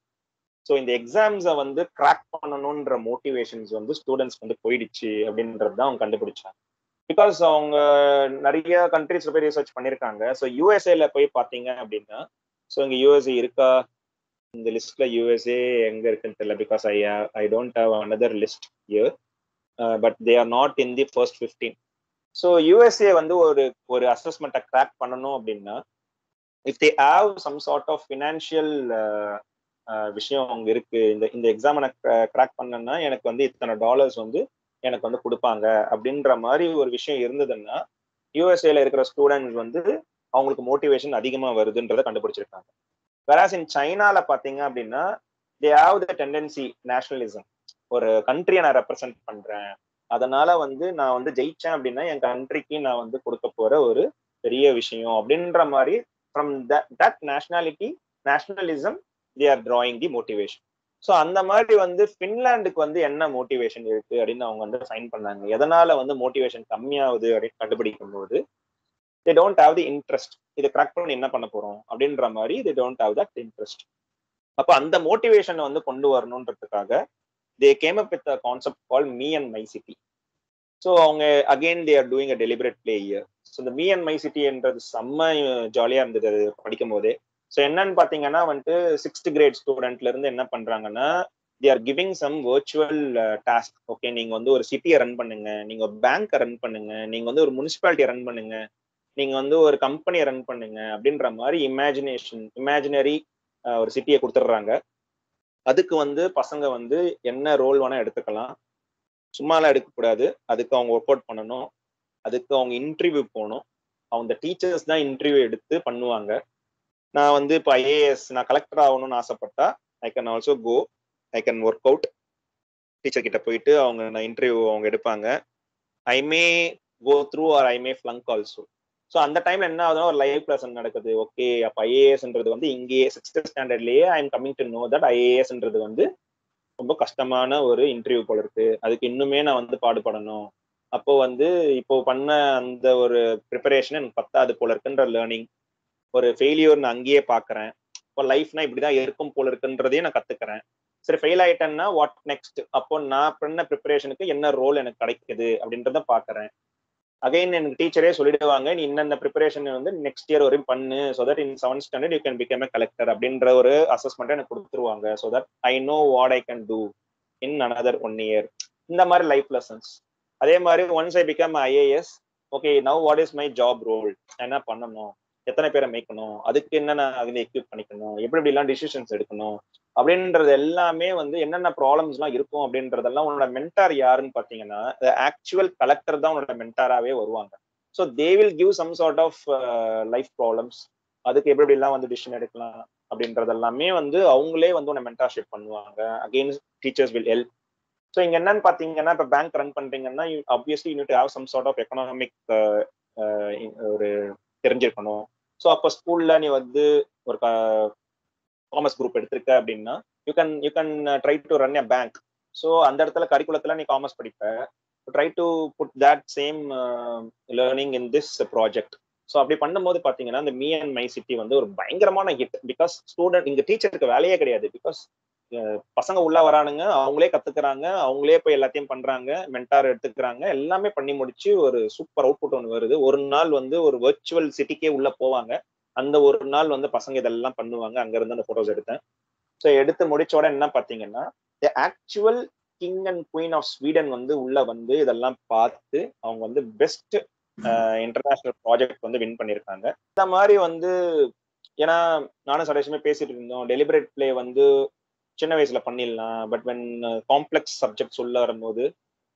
So இந்த எக்ஸாம்ஸை வந்து கிராக் பண்ணணுன்ற மோட்டிவேஷன்ஸ் வந்து ஸ்டூடெண்ட்ஸ்க்கு வந்து போயிடுச்சு அப்படின்றது தான் அவங்க கண்டுபிடிச்சாங்க. பிகாஸ் அவங்க நிறைய கண்ட்ரிஸ்ல போய் ரிசர்ச் பண்ணியிருக்காங்க. ஸோ யூஎஸ்ஏல போய் பார்த்தீங்க அப்படின்னா, ஸோ இங்கே யூஎஸ்ஏ இருக்கா இந்த லிஸ்ட்ல? யூஎஸ்ஏ எங்க இருக்குன்னு தெரியல, because I don't have another list here, but they are not in the first 15. So USA வந்து ஒரு அசஸ்மெண்ட்டை கிராக் பண்ணணும் அப்படின்னா if they have some sort of financial விஷயம் அங்கே இருக்கு, இந்த எக்ஸாம் எனக்கு கிராக் பண்ணேன்னா எனக்கு வந்து இத்தனை டாலர்ஸ் வந்து எனக்கு வந்து கொடுப்பாங்க அப்படின்ற மாதிரி ஒரு விஷயம் இருந்ததுன்னா யூஎஸ்ஏல இருக்கிற ஸ்டூடெண்ட்ஸ் வந்து அவங்களுக்கு மோட்டிவேஷன் அதிகமா வருதுன்றதை கண்டுபிடிச்சிருக்காங்க. வேறாஸ் இன் சைனால பாத்தீங்க அப்படின்னா they have the tendency nationalism. ஒரு கண்ட்ரியை நான் ரெப்ரசென்ட் பண்றேன், அதனால வந்து நான் வந்து ஜெயிச்சேன் அப்படின்னா என் கண்ட்ரிக்கு நான் வந்து கொடுக்க போற ஒரு பெரிய விஷயம் அப்படின்ற மாதிரி from that nationalism they are drawing the motivation. So அந்த மாதிரி வந்து ஃபின்லாண்டுக்கு வந்து என்ன மோட்டிவேஷன் இருக்கு அப்படின்னு அவங்க வந்து ஃபைன் பண்ணாங்க. எதனால வந்து மோட்டிவேஷன் கம்மியாகுது அப்படின்னு கண்டுபிடிக்கும் போது they don't have the interest. இதை கிராக் பண்ணி என்ன பண்ண போறோம் அப்படின்ற மாதிரி they don't have that interest. அப்ப அந்த மோட்டிவேஷன் வந்து கொண்டு வரணுன்றதுக்காக they came up with concept call me and my city. So அவங்க again they are doing a deliberate play here. So இந்த மீ அண்ட் மை சிட்டின்றது செம்ம ஜாலியா இருந்தது அது படிக்கும் போதே. ஸோ என்னன்னு பாத்தீங்கன்னா வந்துட்டு 6th கிரேட் ஸ்டூடெண்ட்ல இருந்து என்ன பண்றாங்கன்னா they are giving some virtual task. Okay, நீங்க வந்து ஒரு சிட்டியை ரன் பண்ணுங்க, நீங்க ஒரு பேங்கை ரன் பண்ணுங்க, நீங்க வந்து ஒரு முனிசிபாலிட்டியை ரன் பண்ணுங்க, நீங்க வந்து ஒரு கம்பெனியை ரன் பண்ணுங்க அப்படின்ற மாதிரி இமேஜினரி ஒரு சிட்டியை கொடுத்துட்றாங்க. அதுக்கு வந்து பசங்க வந்து என்ன ரோல் வேணா எடுத்துக்கலாம், சும்மாலாம் எடுக்கக்கூடாது. அதுக்கு அவங்க ஒர்க் அவுட் பண்ணணும், அதுக்கு அவங்க இன்டர்வியூ போகணும், அவங்க டீச்சர்ஸ் தான் இன்டர்வியூ எடுத்து பண்ணுவாங்க. நான் வந்து இப்போ ஐஏஎஸ் நான் கலெக்டர் ஆகணும்னு ஆசைப்பட்டா I can also go, I can work out. Teacher கிட்ட போயிட்டு அவங்க நான் இன்டர்வியூ அவங்க எடுப்பாங்க. I may go through or I may flunk also. So அந்த டைம்ல என்ன ஆகுதுன்னா ஒரு லைவ் லெசன் நடக்குது. ஓகே, அப்போ ஐஏஎஸ்ன்றது வந்து இங்கேயே 6th ஸ்டாண்டர்ட்லயே I am coming to know that ஐஏஎஸ்ன்றது வந்து ரொம்ப கஷ்டமான ஒரு இன்டர்வியூ போல இருக்கு, அதுக்கு இன்னுமே நான் வந்து பாடுபடணும். அப்போ வந்து இப்போ பண்ண அந்த ஒரு ப்ரிப்பரேஷன் எனக்கு பத்தாது போல இருக்குன்ற லேர்னிங், ஒரு ஃபெயிலியூர் நான் அங்கேயே பாக்குறேன். இப்போ லைஃப்னா இப்படிதான் இருக்கும் போல இருக்குன்றதையும் நான் கத்துக்கிறேன். சரி, ஃபெயில் ஆயிட்டேன்னா வாட் நெக்ஸ்ட், அப்போ நான் பண்ண ப்ரிப்பரேஷனுக்கு என்ன ரோல் எனக்கு கிடைக்குது அப்படின்றத பாக்குறேன். அகைன் எனக்கு டீச்சரே சொல்லிடுவாங்க, நீ இந்த ப்ரிப்பரேஷன் வந்து நெக்ஸ்ட் இயர் வரையும் பண்ணு, so that in 7th standard you can become a collector அப்படின்ற ஒரு அசஸ்மெண்ட் எனக்கு கொடுத்துருவாங்க. So that I know what I can do in another 1 year. இந்த மாதிரி லைஃப் லெசன்ஸ். அதே மாதிரி once I become IAS, okay now what is my job role, என்ன பண்ணணும், எத்தனை பேரை மேய்க்கணும், அதுக்கு என்னென்ன அதில் எக்யூப் பண்ணிக்கணும், எப்படி எப்படிலாம் டிசிஷன்ஸ் எடுக்கணும் அப்படின்றது எல்லாமே வந்து என்னென்ன ப்ராப்ளம்ஸ் எல்லாம் இருக்கும் அப்படின்றதெல்லாம் உன்னோட மென்டார் யாருன்னு பாத்தீங்கன்னா ஆக்சுவல் கலெக்டர் தான் உன்னோட மென்டாராவே வருவாங்க. So they will give some sort of life problems, அதுக்கு எப்படி எப்படிலாம் வந்து டிசிஷன் எடுக்கலாம் அப்படின்றது எல்லாமே வந்து அவங்களே வந்து உன்னை மென்டார்ஷிப் பண்ணுவாங்க. Again teachers will help. So இங்க என்னன்னு பாத்தீங்கன்னா இப்போ பேங்க் ரன் பண்றீங்கன்னா obviously you need to have some sort of economic ஒரு தெரிஞ்சிருக்கணும். ஸோ அப்போ ஸ்கூல்ல நீ வந்து ஒரு காமர்ஸ் குரூப் எடுத்திருக்க அப்படின்னா you can try to run a bank. So அந்த இடத்துல கரிக்குலத்துல நீ காமர்ஸ் படிப்ப, try to put that same learning in this project. So அப்படி பண்ணும்போது பாத்தீங்கன்னா இந்த மீ அண்ட் மை சிட்டி வந்து ஒரு பயங்கரமான ஹிட். பிகாஸ் ஸ்டூடெண்ட் இங்க டீச்சருக்கு வேலையே கிடையாது. பிகாஸ் பசங்க உள்ள வரானுங்க, அவங்களே கத்துக்கிறாங்க, அவங்களே போய் எல்லாத்தையும் பண்றாங்க, மென்டார் எடுத்துக்கிறாங்க, எல்லாமே பண்ணி முடிச்சு ஒரு சூப்பர் அவுட்புட் ஒன்று வருது. ஒரு நாள் வந்து ஒரு வர்ச்சுவல் சிட்டிக்கே உள்ள போவாங்க. அந்த ஒரு நாள் வந்து பசங்க இதெல்லாம் பண்ணுவாங்க. அங்க இருந்து அந்த போட்டோஸ் எடுத்தேன். ஸோ எடுத்து முடிச்சோட என்ன பாத்தீங்கன்னா actual king and queen of Sweden வந்து உள்ள வந்து இதெல்லாம் பார்த்து அவங்க வந்து பெஸ்ட் இன்டர்நேஷனல் ப்ராஜெக்ட் வந்து வின் பண்ணியிருக்காங்க. இந்த மாதிரி வந்து ஏன்னா நானும் சடேஷுமே பேசிட்டு இருந்தோம், டெலிபரேட் பிளே வந்து சின்ன வயசுல பண்ணிடலாம், பட் வென் காம்ப்ளெக்ஸ் சப்ஜெக்ட்ஸ் உள்ள வரும்போது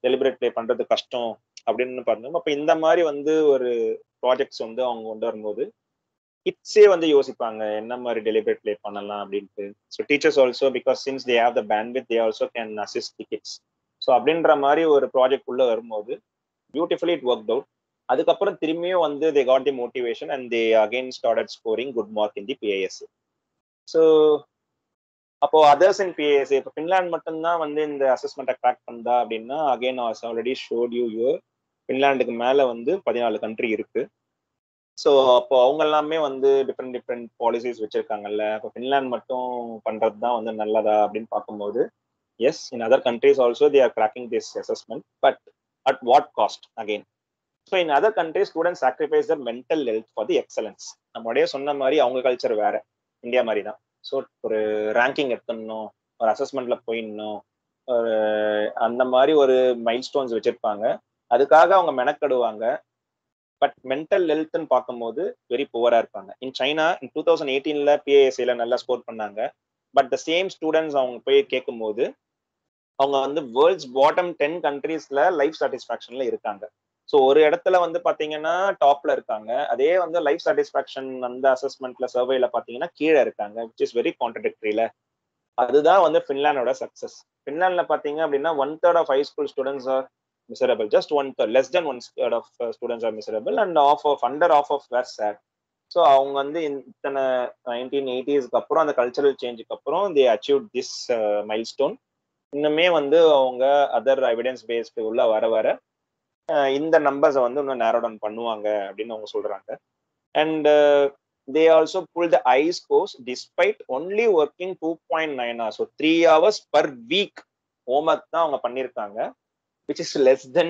டெலிபரேட் பிளே பண்றது கஷ்டம் அப்படின்னு பார்த்தோம். அப்ப இந்த மாதிரி வந்து ஒரு ப்ராஜெக்ட்ஸ் வந்து அவங்க கொண்டு வரும்போது கிட்ஸே வந்து யோசிப்பாங்க என்ன மாதிரி டெலிபரேட் பிளே பண்ணலாம் அப்படின்ட்டு. So teachers also because since they have the bandwidth they also can assist the kids. So அப்படின்ற மாதிரி ஒரு ப்ராஜெக்ட் உள்ள வரும்போது பியூட்டிஃபுல்லி இட் ஒர்க் அவுட். அதுக்கப்புறம் திரும்பியும் வந்து they got the motivation and they again started scoring good mark in the PAS. So அப்போ others in PAS இப்போ ஃபின்லாண்ட் மட்டும்தான் வந்து இந்த அசஸ்மெண்ட்டை கிராக் பண்ணா அப்படின்னா again as already showed you your ஃபின்லாண்டுக்கு மேலே வந்து 14 கண்ட்ரி இருக்கு. ஸோ அப்போ அவங்க எல்லாமே வந்து டிஃப்ரெண்ட் பாலிசிஸ் வச்சிருக்காங்கல்ல. அப்போ ஃபின்லாண்ட் மட்டும் பண்றது தான் வந்து நல்லதா அப்படின்னு பார்க்கும்போது yes, in other countries also they are cracking this assessment, but at what cost again. So in other countries student sacrifice their mental health for the excellence. நம்மளுடைய சொன்ன மாதிரி அவங்க கல்ச்சர் வேற, இந்தியா மாதிரி தான். ஸோ ஒரு ரேங்கிங் எடுத்துடணும், ஒரு அசஸ்மெண்ட்ல போயிடணும், ஒரு அந்த மாதிரி ஒரு மைல் ஸ்டோன்ஸ் வச்சிருப்பாங்க. அதுக்காக அவங்க மெனக்கெடுவாங்க. பட் மென்டல் ஹெல்த்னு பார்க்கும்போது வெரி புவரா இருப்பாங்க. இன் சைனா இன் 2018 பிஏஎஸ்சில நல்லா ஸ்கோர் பண்ணாங்க. பட் த சேம் ஸ்டூடெண்ட்ஸ் அவங்க போய் கேட்கும்போது அவங்க வந்து வேர்ல்ட்ஸ் பாட்டம் 10 கண்ட்ரீஸ்ல லைஃப் சாட்டிஸ்பாக்சன்ல இருக்காங்க. ஸோ ஒரு இடத்துல வந்து பாத்தீங்கன்னா டாப்ல இருக்காங்க, அதே வந்து லைஃப் சாட்டிஸ்பாக்சன் அந்த அசஸ்மெண்ட்ல சர்வேல பாத்தீங்கன்னா கீழே இருக்காங்க, விச் இஸ் வெரி கான்ட்ரடிக்டரியில. அதுதான் வந்து ஃபின்லாண்டோட சக்சஸ். ஃபின்லாண்ட்ல பாத்தீங்க அப்படின்னா 1/3 of high school students are miserable, just 1/3, less than 1/3 of students are miserable and under half of were sad. So அவங்க வந்து இத்தனை 1980s அப்புறம் அந்த கல்ச்சரல் சேஞ்சுக்கு அப்புறம் தே அச்சீவ் திஸ் மைல் ஸ்டோன். இன்னுமே வந்து அவங்க அதர் எவிடன்ஸ் பேஸ்டு உள்ள வர வர இந்த நம்பர்ஸை வந்து இன்னும் நேரோ டவுன் பண்ணுவாங்க அப்படின்னு அவங்க சொல்றாங்க. And they also pull the high scores despite only working 2.9 hours. So 3 hours per week homework தான் அவங்க பண்ணியிருக்காங்க, which is less than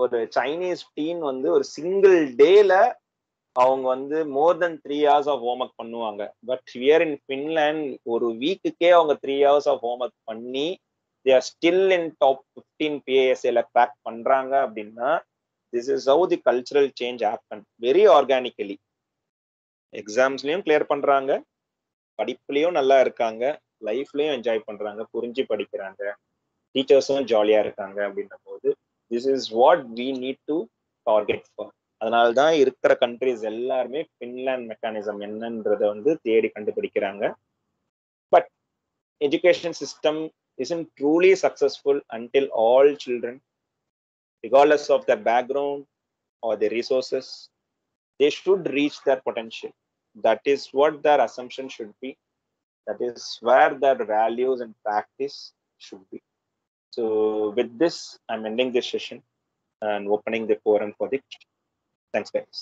ஒரு சைனீஸ் டீன் வந்து ஒரு சிங்கிள் டேல அவங்க வந்து மோர் தென் 3 hours ஆஃப் ஹோம் ஒர்க் பண்ணுவாங்க. பட் ஹியர் இன் ஃபின்லாண்ட் ஒரு வீக்குக்கே அவங்க 3 hours ஆஃப் ஹோம் ஒர்க் பண்ணி they are still in top 15 PASA crack பண்றாங்க அப்படின்னா this is how the cultural change happen very organically. எக்ஸாம்ஸ்லயும் கிளியர் பண்றாங்க, படிப்புலயும் நல்லா இருக்காங்க, லைஃப்லயும் என்ஜாய் பண்றாங்க, புரிஞ்சு படிக்கிறாங்க, டீச்சர்ஸும் ஜாலியா இருக்காங்க அப்படின்ற போது this is what we need to target for. அதனால தான் இருக்கிற கண்ட்ரிஸ் எல்லாருமே ஃபின்லாண்ட் மெக்கானிசம் என்னன்றத வந்து தேடி கண்டுபிடிக்கிறாங்க. But education system isn't truly successful until all children, regardless of their background or their resources, they should reach their potential. That is what their assumption should be. That is where their values and practice should be. So with this, I'm ending this session and opening the forum for the questions. Thanks, guys.